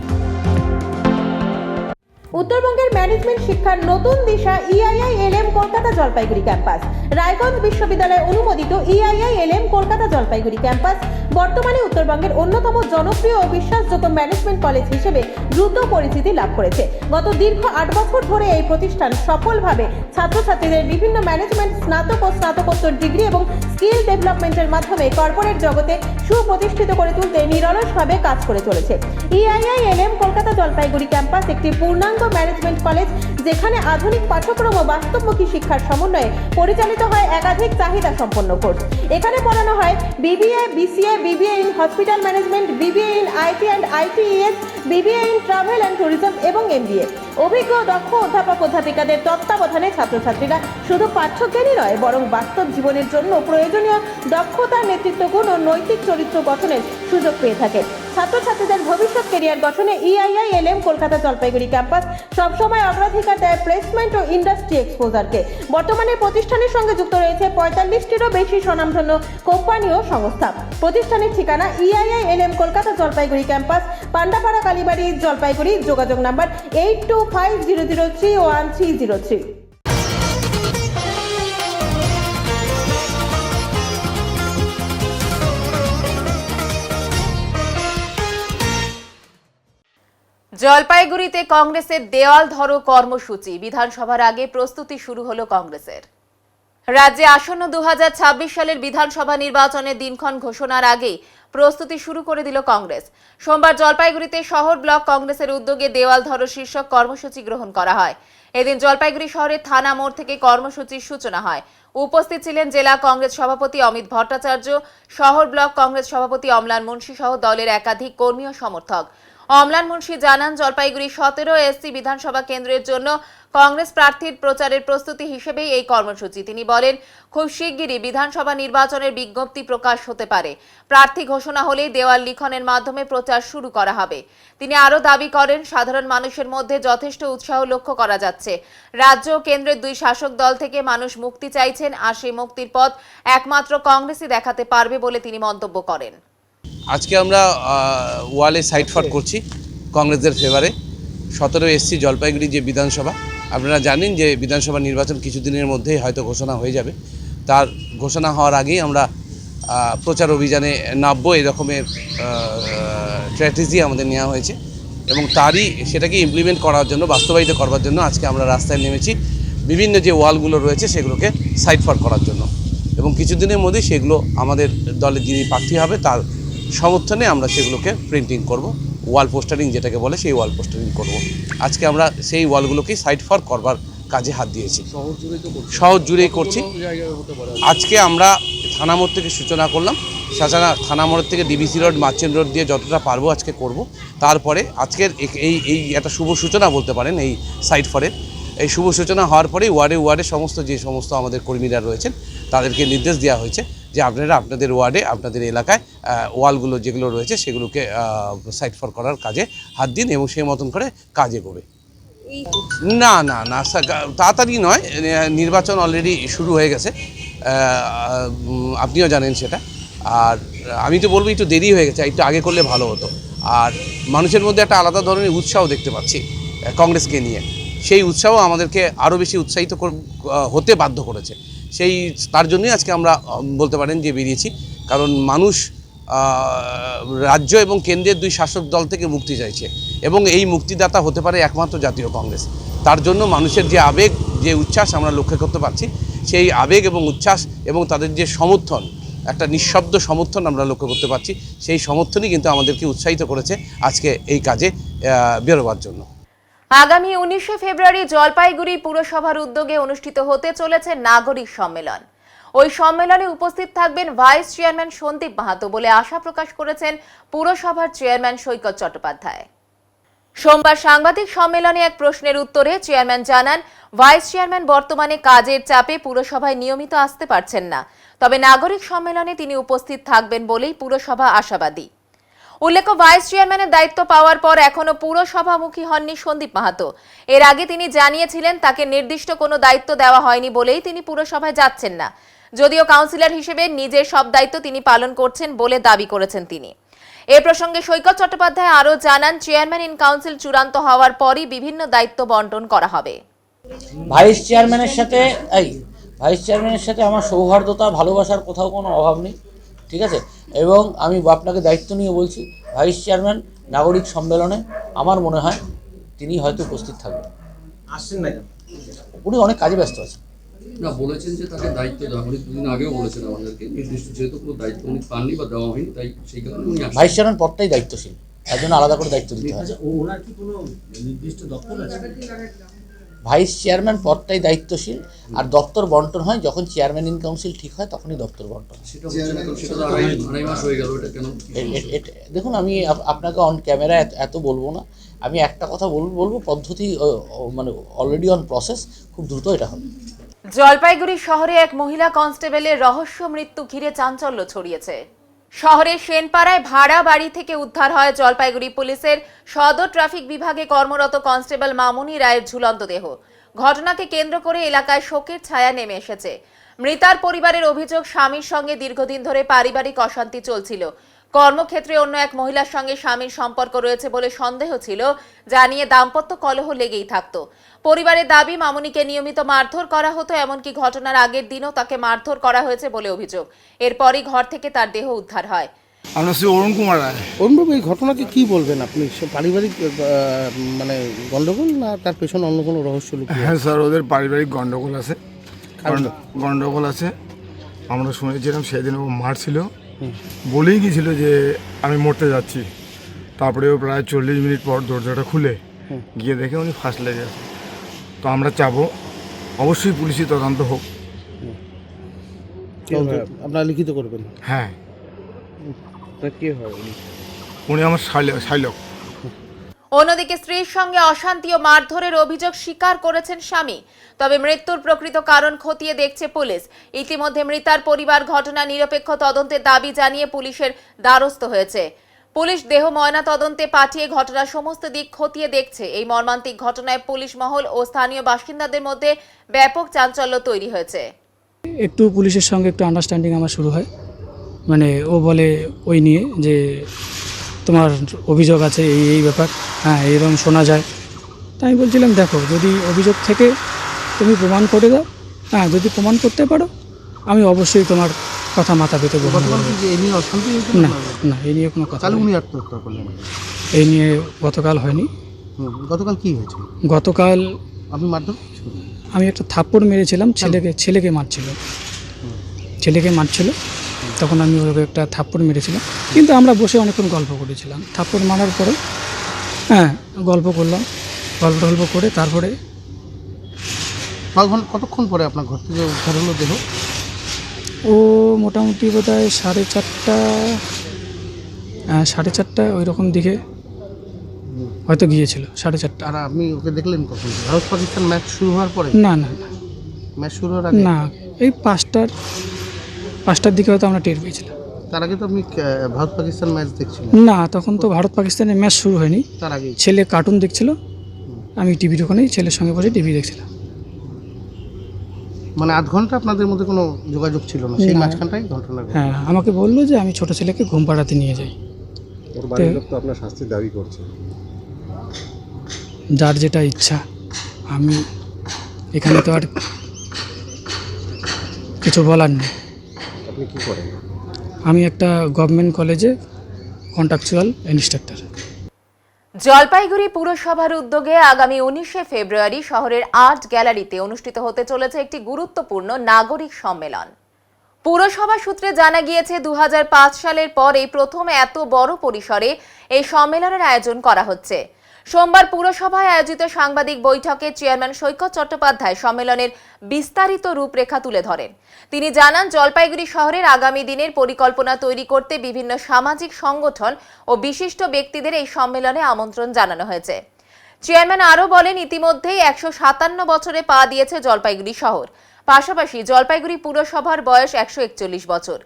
[SPEAKER 12] উত্তরবঙ্গের ম্যানেজমেন্ট শিক্ষার নতুন দিশা EIILM কলকাতা জলপাইগুড়ি ক্যাম্পাস। রায়গঞ্জ বিশ্ববিদ্যালয় অনুমোদিত EIILM কলকাতা জলপাইগুড়ি ক্যাম্পাস বর্তমানে উত্তরবঙ্গের অন্যতম জনপ্রিয় ও বিশ্বাসযোগ্য ম্যানেজমেন্ট কলেজ হিসেবে দ্রুত পরিচিতি লাভ করেছে। গত দীর্ঘ 8 বছর ধরে এই প্রতিষ্ঠান সফলভাবে ছাত্রছাত্রীদের বিভিন্ন ম্যানেজমেন্ট স্নাতক ও স্নাতকোত্তর ডিগ্রি এবং স্কিল ডেভেলপমেন্টের মাধ্যমে কর্পোরেট জগতে সুপ্রতিষ্ঠিত করে তুলতে নিরলসভাবে কাজ করে চলেছে। EIILM কলকাতা জলপাইগুড়ি ক্যাম্পাস একটি পূর্ণাঙ্গ ম্যানেজমেন্ট কলেজ, যেখানে আধুনিক পাঠ্যক্রম ও বাস্তবমুখী শিক্ষার সমন্বয়ে পরিচালিত হয় একাধিক চাহিদা সম্পন্ন কোর্স। এখানে পড়ানো হয় BBA, BCA, BBA in hospital management, BBA in IT and ITES, BBA in travel and tourism এবং MBA। অভিজ্ঞ দক্ষ অধ্যাপক অধ্যাপিকাদের তত্ত্বাবধানে ছাত্রছাত্রীরা শুধু পাঠ্যজ্ঞানই নয়, বরং বাস্তব জীবনের জন্য প্রয়োজনীয় দক্ষতা, নেতৃত্ব গুণ ও নৈতিক চরিত্র গঠনের সুযোগ পেয়ে থাকে। ছাত্রছাত্রীদের ভবিষ্যৎ ক্যারিয়ার গঠনে EIILM কলকাতা জলপাইগুড়ি ক্যাম্পাস সবসময় অগ্রাধিকার দেয় প্লেসমেন্ট ও ইন্ডাস্ট্রি এক্সপোজারকে। বর্তমানে প্রতিষ্ঠানের সঙ্গে যুক্ত রয়েছে 45টিরও বেশি স্বনামধন্য কোম্পানি ও সংস্থা। প্রতিষ্ঠানের ঠিকানা EIILM কলকাতা জলপাইগুড়ি ক্যাম্পাস, পান্ডাপাড়া, কালীবাড়ি, জলপাইগুড়ি। যোগাযোগ নাম্বার 8250031303।
[SPEAKER 1] জলপাইগুড়িতে কংগ্রেসের দেওয়াল ধরো কর্মসূচি। বিধানসভার আগে প্রস্তুতি শুরু হলো কংগ্রেসের। রাজ্যে আসন্ন 2026 সালের বিধানসভা নির্বাচনের দিনক্ষণ ঘোষণার আগে প্রস্তুতি শুরু করে দিল কংগ্রেস। সোমবার জলপাইগুড়িতে শহর ব্লক কংগ্রেসের উদ্যোগে দেওয়াল ধরো শীর্ষক কর্মসূচি গ্রহণ করা হয়। এদিন জলপাইগুড়ি শহরের থানা মোড় থেকে কর্মসূচির সূচনা হয়। উপস্থিত ছিলেন জেলা কংগ্রেস সভাপতি অমিত ভট্টাচার্য, শহর ব্লক কংগ্রেস সভাপতি অমলান মুন্সি সহ দলের একাধিক কর্মী ও সমর্থক। অমলান মুন্সি জানান, জলপাইগুড়ি 17 SC বিধানসভা কেন্দ্রের জন্য কংগ্রেস প্রার্থীর প্রচারের প্রস্তুতি হিসেবেই এই কর্মসূচি। তিনি বলেন, খুব শিগগিরই বিধানসভা নির্বাচনের বিজ্ঞপ্তি প্রকাশ হতে পারে। প্রার্থী ঘোষণা হলেই দেওয়াল লিখনের মাধ্যমে প্রচার শুরু করা হবে। তিনি আরও দাবি করেন, সাধারণ মানুষের মধ্যে যথেষ্ট উৎসাহ লক্ষ্য করা যাচ্ছে। রাজ্য ও কেন্দ্রের দুই শাসক দল থেকে মানুষ মুক্তি চাইছেন, আর সেই মুক্তির পথ একমাত্র কংগ্রেসই দেখাতে পারবে বলে তিনি মন্তব্য করেন।
[SPEAKER 13] আজকে আমরা ওয়ালে সাইড ফট করছি কংগ্রেসের ফেভারে। 17 SC জলপাইগুড়ি যে বিধানসভা, আপনারা জানেন যে বিধানসভা নির্বাচন কিছুদিনের মধ্যেই হয়তো ঘোষণা হয়ে যাবে। তার ঘোষণা হওয়ার আগেই আমরা প্রচার অভিযানে নামবো, এরকমের স্ট্র্যাটেজি আমাদের নেওয়া হয়েছে এবং সেটাকে ইমপ্লিমেন্ট করার জন্য, বাস্তবায়িত করবার জন্য আজকে আমরা রাস্তায় নেমেছি, বিভিন্ন যে ওয়ালগুলো রয়েছে সেগুলোকে সাইড ফট করার জন্য। এবং কিছুদিনের মধ্যেই সেগুলো আমাদের দলের যিনি প্রার্থী হবে তার সমর্থনে আমরা সেগুলোকে প্রিন্টিং করব, ওয়াল পোস্টারিং যেটাকে বলে সেই ওয়াল পোস্টারিং করব। আজকে আমরা সেই ওয়ালগুলোকেই সাইড ফর করবার কাজে হাত দিয়েছি। শহর জুড়েই করছি। আজকে আমরা থানা মোড় থেকে সূচনা করলাম, থানা মোড় থেকে ডিবিসি রোড, মার্চেন্ট রোড দিয়ে যতটা পারবো আজকে করব। তারপরে আজকের এই একটা শুভ সূচনা বলতে পারেন এই সাইড ফরের। এই শুভ সূচনা হওয়ার পরেই ওয়ার্ডে যে সমস্ত আমাদের কর্মীরা রয়েছেন তাদেরকে নির্দেশ দেওয়া হয়েছে যে আপনারা আপনাদের ওয়ার্ডে, আপনাদের এলাকায় ওয়ালগুলো যেগুলো রয়েছে সেগুলোকে সাইড ফর করার কাজে হাত দিন এবং সেই মতন করে কাজ এগোবে। না না না, তাড়াতাড়ি নয়, নির্বাচন অলরেডি শুরু হয়ে গেছে, আপনিও জানেন সেটা। আর আমি তো বলবো একটু দেরি হয়ে গেছে, একটু আগে করলে ভালো হতো। আর মানুষের মধ্যে একটা আলাদা ধরনের উৎসাহ দেখতে পাচ্ছি কংগ্রেসকে নিয়ে। সেই উৎসাহ আমাদেরকে আরও বেশি উৎসাহিত হতে বাধ্য করেছে। তার জন্যই আজকে আমরা বলতে পারেন যে বেরিয়েছি, কারণ মানুষ রাজ্য এবং কেন্দ্রের দুই শাসক দল থেকে মুক্তি চাইছে এবং এই মুক্তিদাতা হতে পারে একমাত্র জাতীয় কংগ্রেস। তার জন্য মানুষের যে আবেগ, যে উচ্ছ্বাস আমরা লক্ষ্য করতে পারছি, সেই আবেগ এবং উচ্ছ্বাস এবং তাদের যে সমর্থন, একটা নিঃশব্দ সমর্থন আমরা লক্ষ্য করতে পারছি, সেই সমর্থনই কিন্তু আমাদেরকে উৎসাহিত করেছে আজকে এই কাজে বেরোবার জন্য।
[SPEAKER 1] আগামী 19শে ফেব্রুয়ারি জলপাইগুড়ি পুরসভার উদ্যোগে অনুষ্ঠিত হতে চলেছে নাগরিক সম্মেলন। ওই সম্মেলনে উপস্থিত থাকবেন ভাইস চেয়ারম্যান সন্দীপ মাহাতো বলে আশা প্রকাশ করেছেন পুরসভার চেয়ারম্যান সৈকত চট্টোপাধ্যায়। সোমবার সাংবাদিক সম্মেলনে এক প্রশ্নের উত্তরে চেয়ারম্যান জানান, ভাইস চেয়ারম্যান বর্তমানে কাজের চাপে পুরসভায় নিয়মিত আসতে পারছেন না, তবে নাগরিক সম্মেলনে তিনি উপস্থিত থাকবেন বলেই পুরসভা আশাবাদী। উল্লেখ্য, ভাইস চেয়ারম্যানের দায়িত্ব পাওয়ার পর এখনো পুরসভামুখী হননি সন্দীপ মাহাতো। এর আগে তিনি জানিয়েছিলেন তাকে নির্দিষ্ট কোনো দায়িত্ব দেওয়া হয়নি বলেই তিনি পুরসভায় যাচ্ছেন না, যদিও কাউন্সিলর হিসেবে নিজের সব দায়িত্ব তিনি পালন করছেন বলে দাবি করেছেন তিনি। এ প্রসঙ্গে সৈকত চট্টোপাধ্যায় আরও জানান, চেয়ারম্যান ইন কাউন্সিল চূড়ান্ত হওয়ার পরই বিভিন্ন দায়িত্ব বন্টন করা হবে।
[SPEAKER 9] ভাইস চেয়ারম্যানের সাথে আমার সৌহার্দ্যতা, ভালোবাসার কোথাও কোনো অভাব নেই, ঠিক আছে। এবং আমি আপনাকে দায়িত্ব নিয়ে বলছি, ভাইস চেয়ারম্যান নাগরিক সম্মেলনে আমার মনে হয় তিনি হয়তো উপস্থিত থাকবেন।
[SPEAKER 14] আসছেন না,
[SPEAKER 9] উনি অনেক কাজে ব্যস্ত আছেন।
[SPEAKER 14] না, বলেছেন যে তাকে দায়িত্ব দেওয়া হয়নি, দুদিন আগেও বলেছেন আমাদেরকে, নির্দিষ্ট যেহেতু কোনো দায়িত্ব উনি পাননি বা দেওয়া হয়নি, তাই সেই কারণে উনি
[SPEAKER 9] ভাইস চেয়ারম্যান পদটাই দায়িত্বশীল, তার জন্য আলাদা করে দায়িত্ব দিতে হয়।
[SPEAKER 14] ওনার কি কোনো নির্দিষ্ট দপ্তর আছে?
[SPEAKER 9] ভাইস চেয়ারম্যান পদটাই দায়িত্বশীল, আর দপ্তর বন্টন হয় যখন চেয়ারম্যান ইন কাউন্সিল ঠিক হয়, তখনই দপ্তর বন্টন।
[SPEAKER 14] সেটা তো আড়াই মাস হয়ে গেল, এটা কেন?
[SPEAKER 9] দেখুন, আমি আপনাকে অন ক্যামেরা এত বলবো না, আমি একটা কথা বলবো, পদ্ধতি মানে অলরেডি অন প্রসেস, খুব দ্রুত এটা হবে।
[SPEAKER 1] জলপাইগুড়ি শহরে এক মহিলা কনস্টেবলের রহস্য মৃত্যু ঘিরে চাঞ্চল্য ছড়িয়েছে। শহরের সেনপাড়ায় ভাড়া বাড়ি থেকে উদ্ধার হয় জলপাইগুড়ি পুলিশের সদর ট্রাফিক বিভাগে কর্মরত কনস্টেবল মামুনি রায়ের ঝুলন্ত দেহ। ঘটনাকে কেন্দ্র করে এলাকায় শোকের ছায়া নেমে এসেছে। মৃতার পরিবারের অভিযোগ, স্বামীর সঙ্গে দীর্ঘদিন ধরে পারিবারিক অশান্তি চলছিল। কর্মক্ষেত্রে অন্য এক মহিলার সঙ্গে স্বামীর সম্পর্ক রয়েছে বলে সন্দেহ ছিল, যা নিয়ে দাম্পত্য কলহ লেগেই থাকত। পরিবারের দাবি, মামুনিকে নিয়মিত মারধর করা হতো, এমনকি ঘটনার আগের দিনও তাকে মারধর করা হয়েছে বলে অভিযোগ। এরপরই ঘর থেকে তার দেহ উদ্ধার হয়।
[SPEAKER 6] আমরা শ্রী অরুণ কুমার রায়।
[SPEAKER 15] অরুণবাবু, এই ঘটনাকে কি বলবেন আপনি? পারিবারিক মানে গন্ডগোল, না তার পেছনে অন্য কোনো রহস্য লুকিয়ে?
[SPEAKER 6] হ্যাঁ স্যার, ওদের পারিবারিক গন্ডগোল আছে। আমরা শুনেছিলাম সেদিন ও মারছিল, বলেই গিয়েছিল যে আমি মরতে যাচ্ছি। তারপরে ও প্রায় 40 মিনিট পর দরজাটা খুলে গিয়ে দেখে উনি ফার্স্ট লেগে আছে। তো আমরা চাবো অবশ্যই পুলিশি তদন্ত হোক।
[SPEAKER 15] আপনারা লিখিত করবেন?
[SPEAKER 6] হ্যাঁ।
[SPEAKER 15] কি হয়
[SPEAKER 6] উনি আমার শাইলক।
[SPEAKER 1] অন্যদিকে স্ত্রীর সঙ্গে অশান্তি ও মারধরের অভিযোগ স্বীকার করেছেন স্বামী, তবে মৃত্যুর প্রকৃত কারণ খতিয়ে দেখছে পুলিশ। ইতিমধ্যে মৃতার পরিবার ঘটনা নিরপেক্ষ তদন্তের দাবি জানিয়ে পুলিশের দ্বারস্থ হয়েছে। পুলিশ দেহ ময়না তদন্তে পাঠিয়ে ঘটনার সমস্ত দিক খতিয়ে দেখছে। এই মর্মান্তিক ঘটনায় পুলিশ মহল ও স্থানীয় বাসিন্দাদের মধ্যে ব্যাপক চাঞ্চল্য তৈরি হয়েছে।
[SPEAKER 16] একটু পুলিশের সঙ্গে একটু আন্ডারস্ট্যান্ডিং আমার শুরু হয়, মানে ও বলে ওই নিয়ে যে তোমার অভিযোগ আছে এই ব্যাপার, হ্যাঁ এরকম শোনা যায়। তাই আমি বলছিলাম, দেখো যদি অভিযোগ থেকে তুমি প্রমাণ করে দাও, হ্যাঁ যদি প্রমাণ করতে পারো, আমি অবশ্যই তোমার কথা মাথা পেতে বলবো। না না, এই নিয়ে কোনো কথা।
[SPEAKER 15] উনি আত্মহত্যা করলেন?
[SPEAKER 16] এই নিয়ে গতকাল হয়নি।
[SPEAKER 15] গতকাল কি হয়েছে?
[SPEAKER 16] গতকাল
[SPEAKER 15] আপনি মারধর? আমি
[SPEAKER 16] একটা থাপ্পড় মেরেছিলাম, ছেলেকে মারছিল, তখন আমি ওকে একটা থাপ্পড় মেরেছিলাম, কিন্তু আমরা বসে অনেকক্ষণ গল্প করেছিলাম। থাপ্পড় মারার পরে গল্প করলাম, গল্প করে তারপরে
[SPEAKER 15] কতক্ষণ পরে আপনার ঘর থেকে উদ্ধার হলো দেহ?
[SPEAKER 16] ও মোটামুটি বোধহয় 4:30 ওই রকম দিকে হয়তো গিয়েছিল, 4:30।
[SPEAKER 15] আর আপনি ওকে দেখলেন কখন? ভারত পাকিস্তান ম্যাচ শুরু হওয়ার পরে?
[SPEAKER 16] না,
[SPEAKER 15] ম্যাচ শুরু হওয়ার আগে?
[SPEAKER 16] না, এই 5টার দিকে হয়তো আমরা টের পেয়েছিলাম।
[SPEAKER 15] তার আগে তো আপনি ভারত পাকিস্তান ম্যাচ দেখছিলেন?
[SPEAKER 16] না, তখন তো ভারত পাকিস্তানের ম্যাচ শুরু হয়নি,
[SPEAKER 15] তার আগে
[SPEAKER 16] ছেলে কার্টুন দেখছিল, আমি টিভির ওখানেই ছেলের সঙ্গে বসে টিভি দেখছিলাম।
[SPEAKER 15] মানে আধ ঘন্টা আপনাদের মধ্যে কোনো যোগাযোগ ছিল না, সেই মাঝখানটাই ঘটনা?
[SPEAKER 16] হ্যাঁ, আমাকে বললো যে আমি ছোট ছেলেকে ঘুম পাড়াতে নিয়ে যাই।
[SPEAKER 10] ওর বাড়ির লোক তো আপনার শাস্তি দাবি করছে।
[SPEAKER 16] যার যেটা ইচ্ছা, আমি এখানে তো আর কিছু বলার নেই।
[SPEAKER 10] আপনি কি করেন?
[SPEAKER 16] আমি একটা গভর্নমেন্ট কলেজে কন্ট্রাকচুয়াল ইন্সট্রাক্টর।
[SPEAKER 1] জলপাইগুড়ি পুরসভার উদ্যোগে আগামী 19শে ফেব্রুয়ারি শহরের আর্ট গ্যালারিতে অনুষ্ঠিত হতে চলেছে একটি গুরুত্বপূর্ণ নাগরিক সম্মেলন। পুরসভা সূত্রে জানা গিয়েছে 2005 সালের পরে প্রথম এত বড় পরিসরে এই সম্মেলনের আয়োজন করা হচ্ছে। সোমবার পুরসভায় আয়োজিত সাংবাদিক বৈঠকে চেয়ারম্যান সৈকত চট্টোপাধ্যায় সম্মেলনের বিস্তারিত রূপরেখা তুলে ধরেন। তিনি জানান, জলপাইগুড়ি শহরের আগামী দিনের পরিকল্পনা তৈরি করতে বিভিন্ন সামাজিক সংগঠন ও বিশিষ্ট ব্যক্তিদের এই সম্মেলনে আমন্ত্রণ জানানো হয়েছে। চেয়ারম্যান আরও বলেন, ইতিমধ্যেই 157 বছরে পা দিয়েছে জলপাইগুড়ি শহর। পাশাপাশি জলপাইগুড়ি পুরসভার বয়স 141 বছর।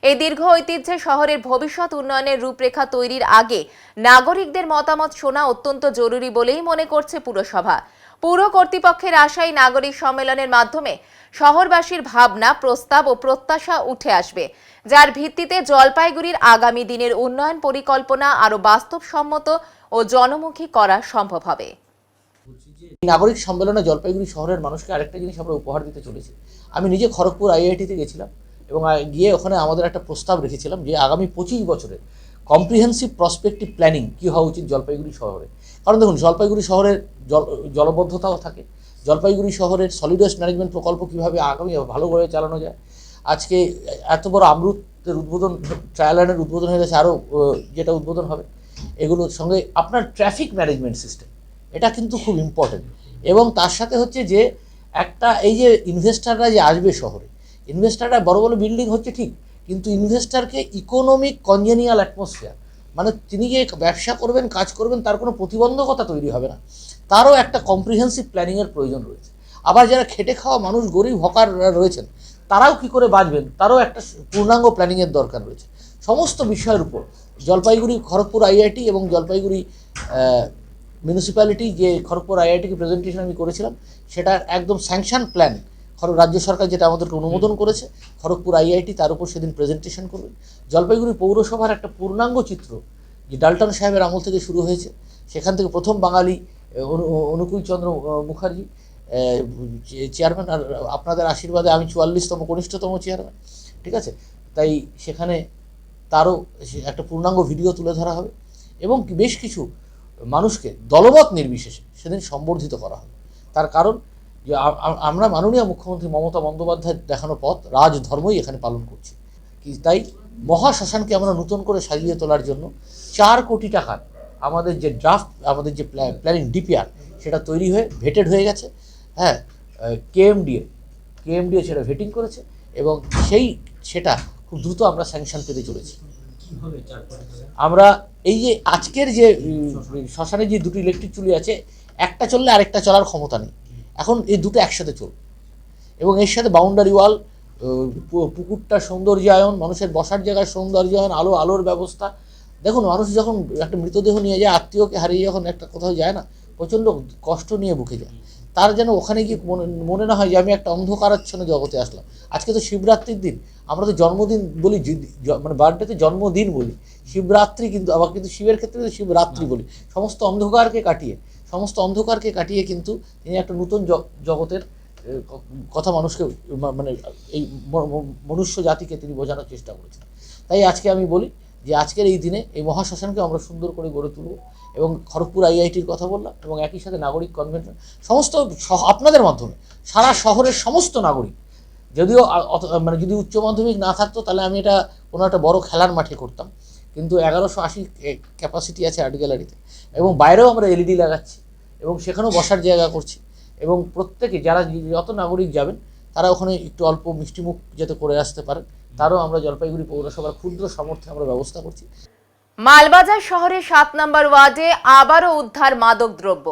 [SPEAKER 1] এই দীর্ঘ ঐতিহ্যে শহরের ভবিষ্যৎ উন্নয়নের রূপরেখা তৈরির আগে নাগরিকদের মতামত শোনা অত্যন্ত জরুরি বলেই মনে করছে পুরসভা। পুর কর্তৃপক্ষের আশায় নাগরিক সম্মেলনের মাধ্যমে শহরবাসীর ভাবনা, প্রস্তাব ও প্রত্যাশা উঠে আসবে, যার ভিত্তিতে জলপাইগুড়ির আগামী দিনের উন্নয়ন পরিকল্পনা আরও বাস্তবসম্মত ও জনমুখী করা সম্ভব হবে।
[SPEAKER 9] নাগরিক সম্মেলনে জলপাইগুড়ি শহরের মানুষকে আরেকটা জিনিস আমরা উপহার দিতে চলেছি। আমি নিজে খড়গপুর আইআইটিতে গেছিলাম এবং গিয়ে ওখানে আমাদের একটা প্রস্তাব রেখেছিলাম যে আগামী 25 বছরের কম্প্রিহেন্সিভ প্রসপেক্টিভ প্ল্যানিং কী হওয়া উচিত জলপাইগুড়ি শহরে। কারণ দেখুন, জলপাইগুড়ি শহরের জলবদ্ধতাও থাকে, জলপাইগুড়ি শহরের সলিড ওয়েস্ট ম্যানেজমেন্ট প্রকল্প কীভাবে আগামী ভালোভাবে চালানো যায়। আজকে এত বড় আমরুতের উদ্বোধন, ট্রায়াল রানের উদ্বোধন হয়ে গেছে, আরও যেটা উদ্বোধন হবে, এগুলোর সঙ্গে আপনার ট্রাফিক ম্যানেজমেন্ট সিস্টেম, এটা কিন্তু খুব ইম্পর্টেন্ট। এবং তার সাথে হচ্ছে যে একটা এই যে ইনভেস্টাররা যে আসবে শহরে, ইনভেস্টাররা বড় বড় বিল্ডিং হচ্ছে ঠিক, কিন্তু ইনভেস্টারকে ইকোনমিক কনজেনিয়াল অ্যাটমসফিয়ার, মানে তিনি যে ব্যবসা করবেন, কাজ করবেন, তার কোনো প্রতিবন্ধকতা তৈরি হবে না, তারও একটা কম্প্রিহেন্সিভ প্ল্যানিংয়ের প্রয়োজন রয়েছে। আবার যারা খেটে খাওয়া মানুষ, গরিব হকাররা রয়েছেন, তারাও কী করে বাঁচবেন, তারও একটা পূর্ণাঙ্গ প্ল্যানিংয়ের দরকার রয়েছে। সমস্ত বিষয়ের উপর জলপাইগুড়ি খড়গপুর আইআইটি এবং জলপাইগুড়ি মিউনিসিপ্যালিটি যে খড়গপুর আইআইটিকে প্রেজেন্টেশন আমি করেছিলাম, সেটার একদম স্যাংশন প্ল্যান রাজ্য সরকার যেটা আমাদেরকে অনুমোদন করেছে, খড়গপুর আইআইটি তার উপর সেদিন প্রেজেন্টেশন করবে। জলপাইগুড়ি পৌরসভার একটা পূর্ণাঙ্গ চিত্র যে ডাল্টন সাহেবের আমল থেকে শুরু হয়েছে, সেখান থেকে প্রথম বাঙালি অনুকূল চন্দ্র মুখার্জি চেয়ারম্যান, আর আপনাদের আশীর্বাদে আমি 44তম কনিষ্ঠতম চেয়ারম্যান, ঠিক আছে। তাই সেখানে তারও একটা পূর্ণাঙ্গ ভিডিও তুলে ধরা হবে এবং বেশ কিছু মানুষকে দলমত নির্বিশেষে সেদিন সম্বর্ধিত করা হবে। তার কারণ যে আমরা মাননীয় মুখ্যমন্ত্রী মমতা বন্দ্যোপাধ্যায়ের দেখানো পথ, রাজধর্মই এখানে পালন করছি। তাই মহাশ্মশানকে আমরা নতুন করে সাজিয়ে তোলার জন্য 4 কোটি টাকার আমাদের যে ড্রাফট, আমাদের যে প্ল্যানিং ডিপিআর, সেটা তৈরি হয়ে ভেটেড হয়ে গেছে। হ্যাঁ, কেএমডিএ সেটা ভেটিং করেছে এবং সেটা খুব দ্রুত আমরা স্যাংশন পেতে চলেছি। আমরা এই যে আজকের যে শ্মশানে যে 2টি ইলেকট্রিক চুল্লি আছে, একটা চললে আরেকটা চলার ক্ষমতা নেই, এখন এই দুটো একসাথে চলবে এবং এর সাথে বাউন্ডারি ওয়াল, পুকুরটার সৌন্দর্যায়ন, মানুষের বসার জায়গার সৌন্দর্যায়ন, আলোর ব্যবস্থা। দেখুন, মানুষ যখন একটা মৃতদেহ নিয়ে যায়, আত্মীয়কে হারিয়ে যখন একটা কোথাও যায় না, প্রচণ্ড কষ্ট নিয়ে বুকে যায়, তার যেন ওখানে গিয়ে মনে না হয় যে আমি একটা অন্ধকারাচ্ছন্ন জগতে আসলাম। আজকে তো শিবরাত্রির দিন, আমরা তো জন্মদিন বলি, মানে বার্থডেতে জন্মদিন বলি, শিবরাত্রি কিন্তু আবার কিন্তু শিবের ক্ষেত্রে শিবরাত্রি বলি। সমস্ত অন্ধকারকে কাটিয়ে কিন্তু তিনি একটা নতুন জগতের কথা মানুষকে, মানে এই মনুষ্য জাতিকে তিনি বোঝানোর চেষ্টা করেছেন। তাই আজকে আমি বলি যে আজকের এই দিনে এই মহাশ্মশানকে আমরা সুন্দর করে গড়ে তুলব এবং খড়গপুর আইআইটির কথা বললাম এবং একই সাথে নাগরিক কনভেনশন, সমস্ত আপনাদের মাধ্যমে সারা শহরের সমস্ত নাগরিক যদিও মানে যদি উচ্চ মাধ্যমিক না থাকতো তাহলে আমি এটা কোনো একটা বড় খেলার মাঠে করতাম, কিন্তু 1180 ক্যাপাসিটি আছে আর্ট গ্যালারিতে, এবং বাইরেও আমরা এলইডি লাগাচ্ছি এবং সেখানেও বসার জায়গা করছি, এবং প্রত্যেকে যারা যত নাগরিক যাবেন তারা ওখানে একটু অল্প মিষ্টিমুখ যাতে করে আসতে পারেন তারও আমরা জলপাইগুড়ি পৌরসভার ক্ষুদ্র সামর্থ্যে আমরা ব্যবস্থা করছি।
[SPEAKER 1] মালবাজার শহরের 7 নম্বর ওয়ার্ডে আবারও উদ্ধার মাদক দ্রব্য,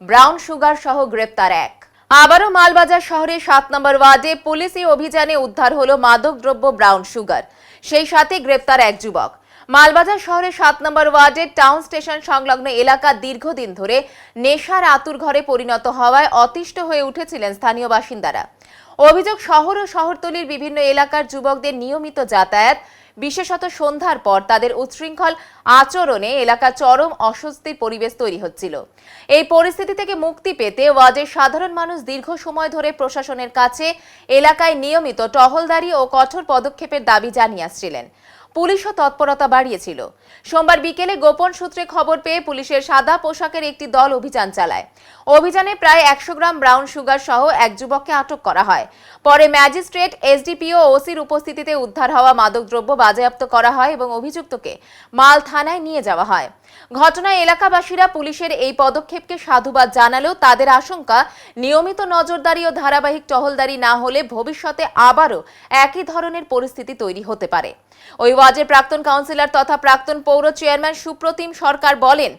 [SPEAKER 1] ব্রাউন সুগার সহ গ্রেপ্তার এক। আবারও মালবাজার শহরের 7 নম্বর ওয়ার্ডে পুলিশি অভিযানে উদ্ধার হলো মাদক দ্রব্য ব্রাউন সুগার, সেই সাথে গ্রেপ্তার এক যুবক। মালবাজার শহরের 7 নম্বর ওয়ার্ডের টাউন স্টেশন সংলগ্ন এলাকা দীর্ঘদিন ধরে নেশার আতুর ঘরে পরিণত হওয়ায় অতিষ্ঠ হয়ে উঠেছিলেন স্থানীয় বাসিন্দারা। অভিযোগ, শহর ও শহরতলির বিভিন্ন এলাকার যুবকদের নিয়মিত যাতায়াত, বিশেষত সন্ধ্যার পর তাদের উচ্ছৃঙ্খল আচরণে এলাকা চরম অস্বস্তির পরিবেশ তৈরি হচ্ছিল। এই পরিস্থিতি থেকে মুক্তি পেতে ওয়ার্ডের সাধারণ মানুষ দীর্ঘ সময় ধরে প্রশাসনের কাছে এলাকায় নিয়মিত টহলদারি ও কঠোর পদক্ষেপের দাবি জানিয়ে আসছিলেন। পুলিশও তৎপরতা বাড়িয়েছিল। সোমবার বিকেলে গোপন সূত্রে খবর পেয়ে পুলিশের সাদা পোশাকের একটি দল অভিযান চালায়। অভিযানে প্রায় 100 গ্রাম ব্রাউন সুগার সহ এক যুবককে আটক করা হয়। পরে ম্যাজিস্ট্রেট, এসডিপিও ও ওসির উপস্থিতিতে উদ্ধার হওয়া মাদকদ্রব্য বাজেয়াপ্ত করা হয় এবং অভিযুক্তকে মাল থানায় নিয়ে যাওয়া হয়। ঘটনায় এলাকাবাসীরা পুলিশের এই পদক্ষেপকে সাধুবাদ জানালেও তাদের আশঙ্কা, নিয়মিত নজরদারি ও ধারাবাহিক টহলদারি না হলে ভবিষ্যতে আবারও একই ধরনের পরিস্থিতি তৈরি হতে পারে। ওই ওয়ার্ডের প্রাক্তন কাউন্সিলর তথা প্রাক্তন পৌর চেয়ারম্যান সুপ্রতিম সরকার বলেন,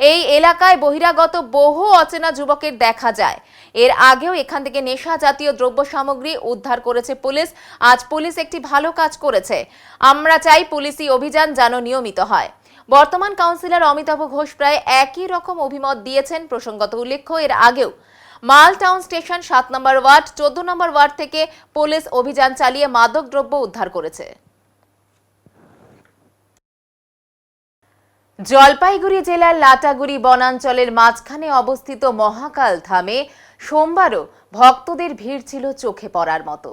[SPEAKER 1] এই এলাকায় বহিরাগত বহু অচেনা যুবকের দেখা যায়। এর আগেও এখান থেকে নেশা জাতীয় দ্রব্য সামগ্রী উদ্ধার করেছে পুলিশ। আজ পুলিশ একটি ভালো কাজ করেছে। আমরা চাই পুলিশি অভিযান যেন নিয়মিত হয়। বর্তমান কাউন্সিলর অমিতাভ ঘোষ প্রায় একই রকম অভিমত দিয়েছেন। প্রসঙ্গত উল্লেখ্য, এর আগেও মাল টাউন স্টেশন 7 নম্বর ওয়ার্ড, 14 নম্বর ওয়ার্ড থেকে পুলিশ অভিযান চালিয়ে মাদক দ্রব্য উদ্ধার করেছে। জলপাইগুড়ি জেলার লাটাগুড়ি বনাঞ্চলের মাঝখানে অবস্থিত মহাকাল ধামে সোমবারও ভক্তদের ভিড় ছিল চোখে পড়ার মতো।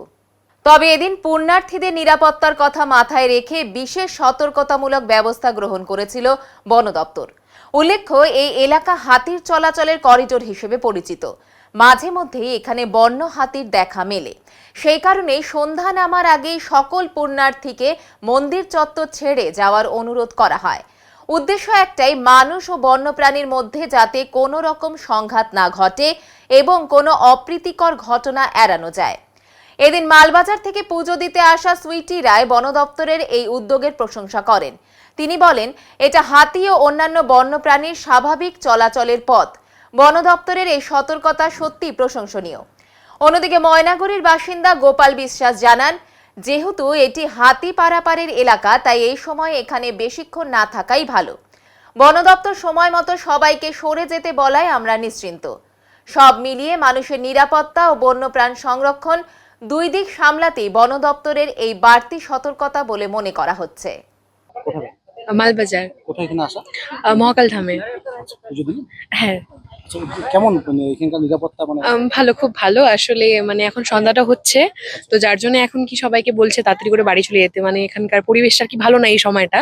[SPEAKER 1] তবে এদিন পুণ্যার্থীদের নিরাপত্তার কথা মাথায় রেখে বিশেষ সতর্কতামূলক ব্যবস্থা গ্রহণ করেছিল বন দপ্তর। উল্লেখ্য, এই এলাকা হাতির চলাচলের করিডোর হিসেবে পরিচিত। মাঝে মধ্যেই এখানে বন্য হাতির দেখা মেলে। সেই কারণে সন্ধ্যা নামার আগেই সকল পুণ্যার্থীকে মন্দির চত্বর ছেড়ে যাওয়ার অনুরোধ করা হয়। উদ্দেশ্য একটাই, মানুষ ও বন্যপ্রাণীর মধ্যে যাতে কোনো রকম সংঘাত না ঘটে এবং কোনো অপ্রীতিকর ঘটনা এড়ানো যায়। এদিন মালবাজার থেকে পুজো দিতে আসা সুইটি রায় বন দপ্তরের এই উদ্যোগের প্রশংসা করেন। তিনি বলেন, এটা হাতি ও অন্যান্য বন্যপ্রাণীর স্বাভাবিক চলাচলের পথ। বন দপ্তরের এই সতর্কতা সত্যি প্রশংসনীয়। অন্যদিকে ময়নাগুড়ির বাসিন্দা গোপাল বিশ্বাস জানান, যেহেতু এটি হাতি পারাপারের এলাকা, তাই এই সময় এখানে বেশিক্ষণ না থাকাই ভালো। বন দপ্তর সময় মতো সবাইকে সরে যেতে বলায় আমরা নিশ্চিন্ত। সব মিলিয়ে মানুষের নিরাপত্তা ও বন্যপ্রাণ সংরক্ষণ দুই দিক সামলাতেই বন দপ্তরের এই বাড়তি সতর্কতা বলে মনে করা হচ্ছে।
[SPEAKER 17] মালবাজার।
[SPEAKER 15] কোথায় এখানে আসা?
[SPEAKER 17] মহাকাল ধামে। হ্যাঁ।
[SPEAKER 15] কেমন এখানকার নিরাপত্তা?
[SPEAKER 17] ভালো, খুব ভালো। আসলে এখন সন্ধ্যাটা হচ্ছে, তো যার জন্য এখন কি সবাইকে বলছে তাড়াতাড়ি করে বাড়ি চলে যেতে। এখানকার পরিবেশটা কি ভালো না এই সময়টা,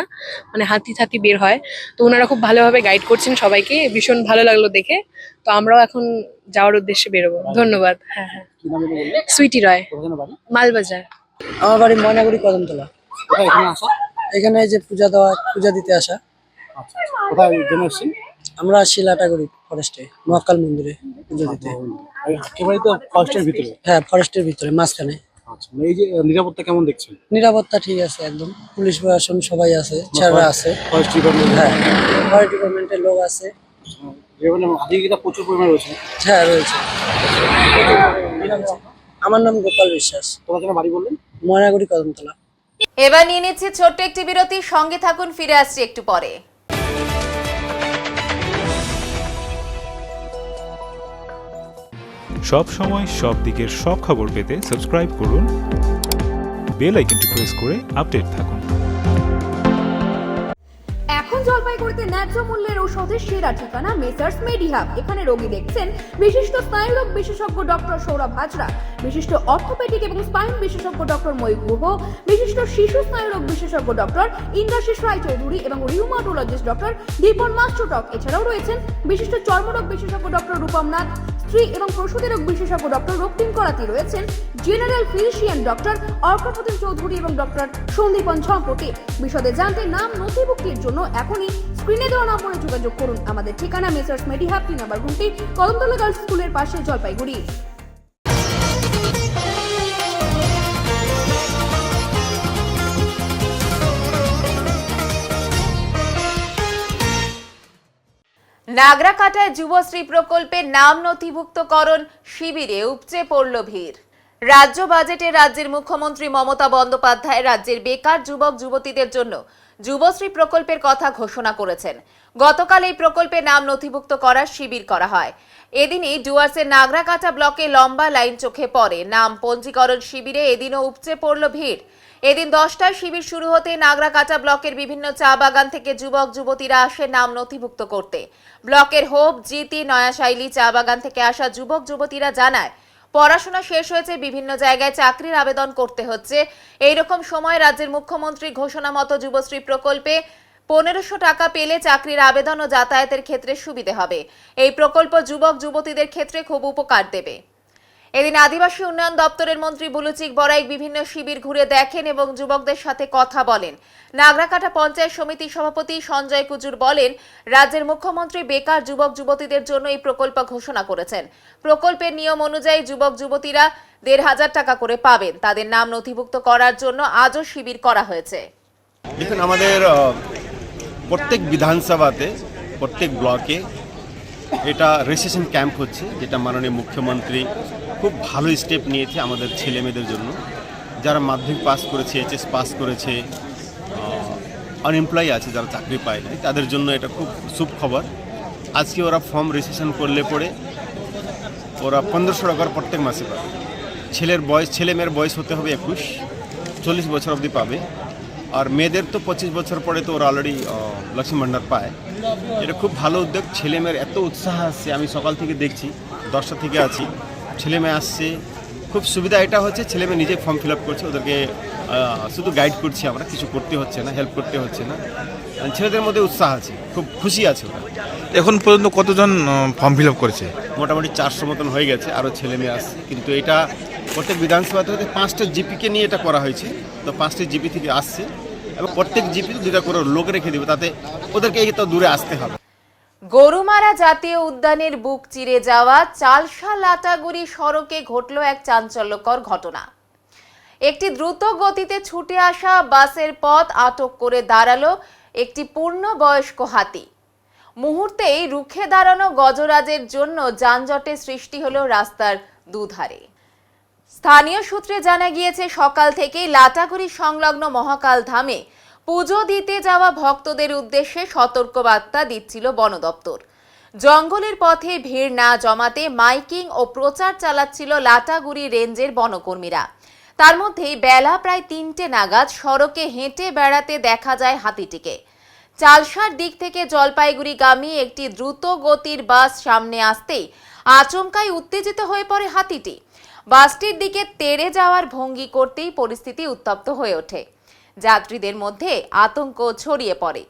[SPEAKER 17] হাতি বের হয়, তো ওনারা খুব ভালোভাবে গাইড করছেন সবাইকে। ভীষণ ভালো লাগলো দেখে। তো আমরাও এখন যাওয়ার উদ্দেশ্যে বেরোবো। ধন্যবাদ। হ্যাঁ হ্যাঁ। সুইটি রয়, মালবাজার।
[SPEAKER 3] আমার বাড়ি ময়নাগুড়ি কদমতলা। এখানে যে পূজা দিতে আসা। আমরা আসছি লাটাগুড়ি ফরেস্টে, মহাকাল মন্দিরে পুজো দিতে।
[SPEAKER 15] একেবারে তো ফরেস্টের ভিতরে?
[SPEAKER 3] হ্যাঁ, ফরেস্টের ভিতরে মাঝখানে।
[SPEAKER 15] এই যে নিরাপত্তা কেমন দেখছেন?
[SPEAKER 3] নিরাপত্তা ঠিক আছে, একদম পুলিশ প্রশাসন সবাই আছে, স্যাররা আছে।
[SPEAKER 15] Forest department?
[SPEAKER 3] হ্যাঁ, ফরেস্ট ডিপার্টমেন্টের লোক আছে।
[SPEAKER 15] হাতিটা প্রচুর পরিমাণে রয়েছে?
[SPEAKER 3] হ্যাঁ, রয়েছে। আমার নাম গোপাল বিশ্বাস।
[SPEAKER 15] তোমার বাড়ি বললেন?
[SPEAKER 3] ময়নাগুড়ি কদমতলা।
[SPEAKER 1] এবার নিয়ে নিচ্ছি ছোট্ট একটি বিরতি। সঙ্গে থাকুন, ফিরে আসছি একটু পরে।
[SPEAKER 11] সব সময় সব দিকের সব খবর পেতে সাবস্ক্রাইব করুন, বেল আইকনটি প্রেস করে আপডেট থাকুন।
[SPEAKER 12] এখন জলপাইগুড়িতে ন্যায্য মূল্যের ঔষধের সেরা ঠিকানা মেসার্স মেডিহাব। এখানে রোগী দেখছেন বিশিষ্ট স্নায়ুরোগ বিশেষজ্ঞ ডক্টর সৌরভ হাজরা, বিশিষ্ট অর্থোপেডিক এবং স্পাইন বিশেষজ্ঞ ডক্টর ময়ূক গুহ, বিশিষ্ট শিশু স্নায়ুরোগ বিশেষজ্ঞ ডক্টর ইন্দ্রাশিস রায় চৌধুরী এবং রিউমাটোলজিস্ট ডক্টর দীপন মাস্টুটক। এছাড়াও রয়েছেন বিশিষ্ট চর্মরোগ বিশেষজ্ঞ ডক্টর রূপম নাথ,
[SPEAKER 18] স্ত্রী এবং প্রসূতি রোগ বিশেষজ্ঞ ডক্টর রক্তিম করাতি রয়েছেন জেনারেল ফিজিশিয়ান ডক্টর অর্কপ্রতিম চৌধুরী এবং ডক্টর সন্দীপন ঝম্পতি। বিশদে জানতে নাম নথিভুক্তির জন্য এখনই স্ক্রিনে দেওয়া নম্বরে যোগাযোগ করুন। আমাদের ঠিকানা মেসার্স মেডিহাব 3 নম্বর ঘুমটি, কদমতলা গার্লস স্কুলের পাশে, জলপাইগুড়ি।
[SPEAKER 1] নাগরাকাটায় যুবশ্রী প্রকল্পে নাম নথিভুক্তকরণ শিবিরে উপচে পড়ল ভিড়। রাজ্য বাজেটে রাজ্যের মুখ্যমন্ত্রী মমতা বন্দ্যোপাধ্যায় রাজ্যের বেকার যুবক যুবতীদের জন্য যুবশ্রী প্রকল্পের কথা ঘোষণা করেছেন। গতকাল এই প্রকল্পে নাম নথিভুক্ত করার শিবির করা হয়। এদিনই ডুয়ার্সের নাগরাকাটা ব্লকে লম্বা লাইন চোখে পড়ে। নাম পঞ্জীকরণ শিবিরে এদিনও উপচে পড়ল ভিড়। এদিন 10টায় শিবির শুরু হতে নাগরাকাটা ব্লকের বিভিন্ন চা বাগান থেকে যুবক যুবতীরা আসে নাম নথিভুক্ত করতে। ব্লকের হোপ, জিতি, নয়াশাইলি চা বাগান থেকে আসা যুবক যুবতীরা জানায়, পড়াশোনা শেষ হয়েছে, বিভিন্ন জায়গায় চাকরির আবেদন করতে হচ্ছে। এইরকম সময় রাজ্যের মুখ্যমন্ত্রী ঘোষণা মতো যুবশ্রী প্রকল্পে 1500 টাকা পেলে চাকরির আবেদন ও যাতায়াতের ক্ষেত্রে সুবিধে হবে। এই প্রকল্প যুবক যুবতীদের ক্ষেত্রে খুব উপকার দেবে। এদিন আদিবাসী উন্নয়ন দপ্তরের মন্ত্রী বুলুচিক বড়াইক বিভিন্ন শিবির ঘুরে দেখেন এবং যুবকদের সাথে কথা বলেন। নাগরাকাটা পঞ্চায়েত সমিতির সভাপতি সঞ্জয় কুজুর বলেন, রাজ্যের মুখ্যমন্ত্রী বেকার যুবক যুবতীদের জন্য এই প্রকল্প ঘোষণা করেছেন। প্রকল্পের নিয়ম অনুযায়ী যুবক যুবতীরা 1500 টাকা করে পাবেন। তাদের নাম নথিভুক্ত করার জন্য আজও শিবির করা হয়েছে।
[SPEAKER 19] দেখুন, আমাদের প্রত্যেক বিধানসভাতে, প্রত্যেক ব্লকে এটা রেজিস্ট্রেশন ক্যাম্প হচ্ছে, যেটা মাননীয় মুখ্যমন্ত্রী খুব ভালো স্টেপ নিয়েছে আমাদের ছেলে মেয়েদের জন্য। যারা মাধ্যমিক পাস করেছে, এইচএস পাস করেছে, আনএমপ্লয় আছে, যারা চাকরি পায় নাই, তাদের জন্য এটা খুব শুভ খবর। আজকে ওরা ফর্ম রেজিস্ট্রেশন করলে পরে ওরা 1500 টাকার প্রত্যেক মাসে পাবে। ছেলে মেয়ের বয়স হতে হবে 21-40 বছর অবধি পাবে। আর মেয়েদের তো 25 বছর পরে তো ওরা অলরেডি লক্ষ্মী ভাণ্ডার পায়। এটা খুব ভালো উদ্যোগ। ছেলে মেয়ের এত উৎসাহ আসছে, আমি সকাল থেকে দেখছি, 10টা থেকে আছি, ছেলে মেয়ে আসছে। খুব সুবিধা এটা হচ্ছে, ছেলে মেয়ে নিজে ফর্ম ফিল আপ করছে, ওদেরকে শুধু গাইড করছি আমরা, কিছু করতে হচ্ছে না, হেল্প করতে হচ্ছে না। ছেলেদের মধ্যে উৎসাহ আছে, খুব খুশি আছে ওরা।
[SPEAKER 20] এখন পর্যন্ত কতজন ফর্ম ফিল আপ করেছে?
[SPEAKER 19] মোটামুটি 400 মতন হয়ে গেছে, আরও ছেলে মেয়ে আসছে। কিন্তু এটা প্রত্যেক বিধানসভা থেকে 5টা জিপিকে নিয়ে এটা করা হয়েছে। তো 5টি জিপি থেকে আসছে এবং প্রত্যেক জিপি 2টা করে লোক রেখে দেবে, তাতে ওদেরকে তো দূরে আসতে হবে।
[SPEAKER 1] গরুমারা জাতীয় উদ্যানের বুক চিরে যাওয়া চালসা লাটাগুড়ি সড়কে ঘটল এক চাঞ্চল্যকর ঘটনা। একটি দ্রুত গতিতে ছুটে আসা বাসের পথ আটক করে দাঁড়ালো একটি পূর্ণবয়স্ক হাতি। মুহূর্তেই রুখে দাঁড়ানো গজরাজের জন্য যানজটের সৃষ্টি হলো রাস্তার দুধারে। স্থানীয় সূত্রে জানা গিয়েছে, সকাল থেকেই লাটাগুড়ি সংলগ্ন মহাকাল ধামে পুজো দিতে যাওয়া ভক্তদের উদ্দেশ্যে সতর্কবার্তা দিচ্ছিল বন দপ্তর। জঙ্গলের পথে ভিড় না জমাতে মাইকিং ও প্রচার চালাচ্ছিল লাটাগুড়ি রেঞ্জের বনকর্মীরা। তার মধ্যেই বেলা প্রায় 3টে নাগাদ সড়কে হেঁটে বেড়াতে দেখা যায় হাতিটিকে। চালসার দিক থেকে জলপাইগুড়িগামী একটি দ্রুত গতির বাস সামনে আসতেই আচমকাই উত্তেজিত হয়ে পড়ে হাতিটি। বাসটির দিকে তেড়ে যাওয়ার ভঙ্গি করতেই পরিস্থিতি উত্তপ্ত হয়ে ওঠে। যাত্রীদের মধ্যে আতঙ্ক ছড়িয়ে পড়ে।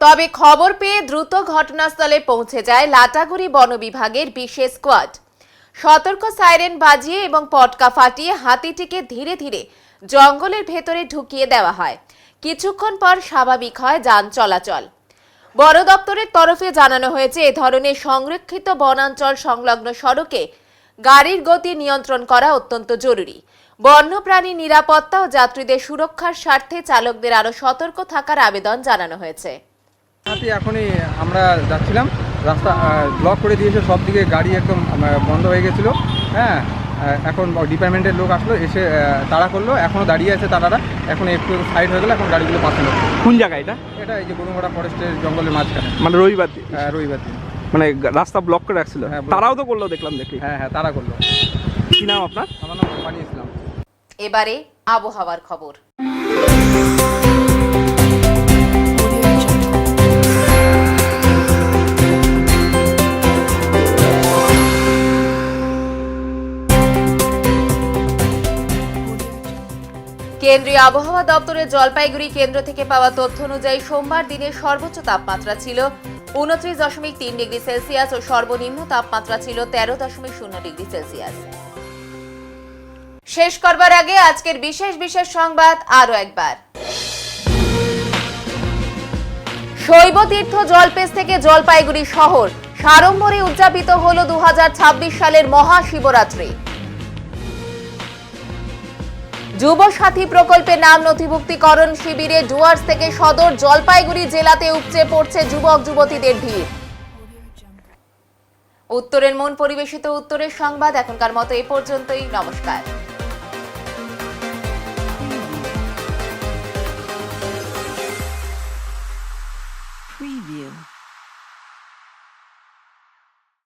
[SPEAKER 1] তবে খবর পেয়ে দ্রুত ঘটনাস্থলে পৌঁছে যায় লাটাগুড়ি বন বিভাগের বিশেষ স্কোয়াড। সতর্ক সাইরেন বাজিয়ে এবং পটকা ফাটিয়ে হাতিটিকে ধীরে ধীরে জঙ্গলের ভেতরে ঢুকিয়ে দেওয়া হয়। কিছুক্ষণ পর স্বাভাবিক হয় যান চলাচল। বন দপ্তরের তরফে জানানো হয়েছে, এ ধরনের সংরক্ষিত বনাঞ্চল সংলগ্ন সড়কে গাড়ির গতি নিয়ন্ত্রণ করা অত্যন্ত জরুরি। বন্যপ্রাণী নিরাপত্তা ও যাত্রীদের সুরক্ষার স্বার্থে চালকদের আরো সতর্ক থাকার আবেদন জানানো হয়েছে।
[SPEAKER 21] এখনই আমরা যাচ্ছিলাম, রাস্তা ব্লক করে দিয়েছে, সব দিকে গাড়ি একদম বন্ধ হয়ে গেছিল। হ্যাঁ, এখন ডিপার্টমেন্টের লোক আসলো, এসে তাড়া করলো, এখনও দাঁড়িয়ে আছে তারারা। এখন একটু সাইড হয়ে গেলো, এখন গাড়িগুলো পাঠানো।
[SPEAKER 20] কোন জায়গা এটা?
[SPEAKER 21] এটা এই যে গরুমারা ফরেস্টের জঙ্গলের মাঝখানে।
[SPEAKER 20] মানে রবিবার দিন?
[SPEAKER 21] হ্যাঁ, রবিবার দিন।
[SPEAKER 20] মানে রাস্তা ব্লক করে রাখছিল? হ্যাঁ, তারাও তো করলো দেখলাম, দেখি।
[SPEAKER 21] হ্যাঁ, তারা করলো।
[SPEAKER 20] কি নাম আপনার?
[SPEAKER 21] আমার নাম পানি ইসলাম।
[SPEAKER 1] এবারে আবহাওয়ার খবর। কেন্দ্রীয় আবহাওয়া দপ্তরের জলপাইগুড়ি কেন্দ্র থেকে পাওয়া তথ্য অনুযায়ী সোমবার দিনের সর্বোচ্চ তাপমাত্রা ছিল 29.3 ডিগ্রি সেলসিয়াস ও সর্বনিম্ন তাপমাত্রা ছিল 13.0 ডিগ্রি সেলসিয়াস। শেষ করবার আগে আজকের বিশেষ সংবাদ আরো একবার। শৈবতীর্থ জলপেশ থেকে জলপাইগুড়ি শহর সাড়ম্বরে উদযাপিত হল 2026 সালের মহাশিবরাত্রি। যুব সাথী প্রকল্পে নাম নথিভুক্তিকরণ শিবিরে ডুয়ার্স থেকে সদর জলপাইগুড়ি জেলাতে উপচে পড়ছে যুবক যুবতীদের ভিড়। উত্তরের মন পরিবেশিত উত্তরের সংবাদ এখনকার মতো এ পর্যন্তই। নমস্কার।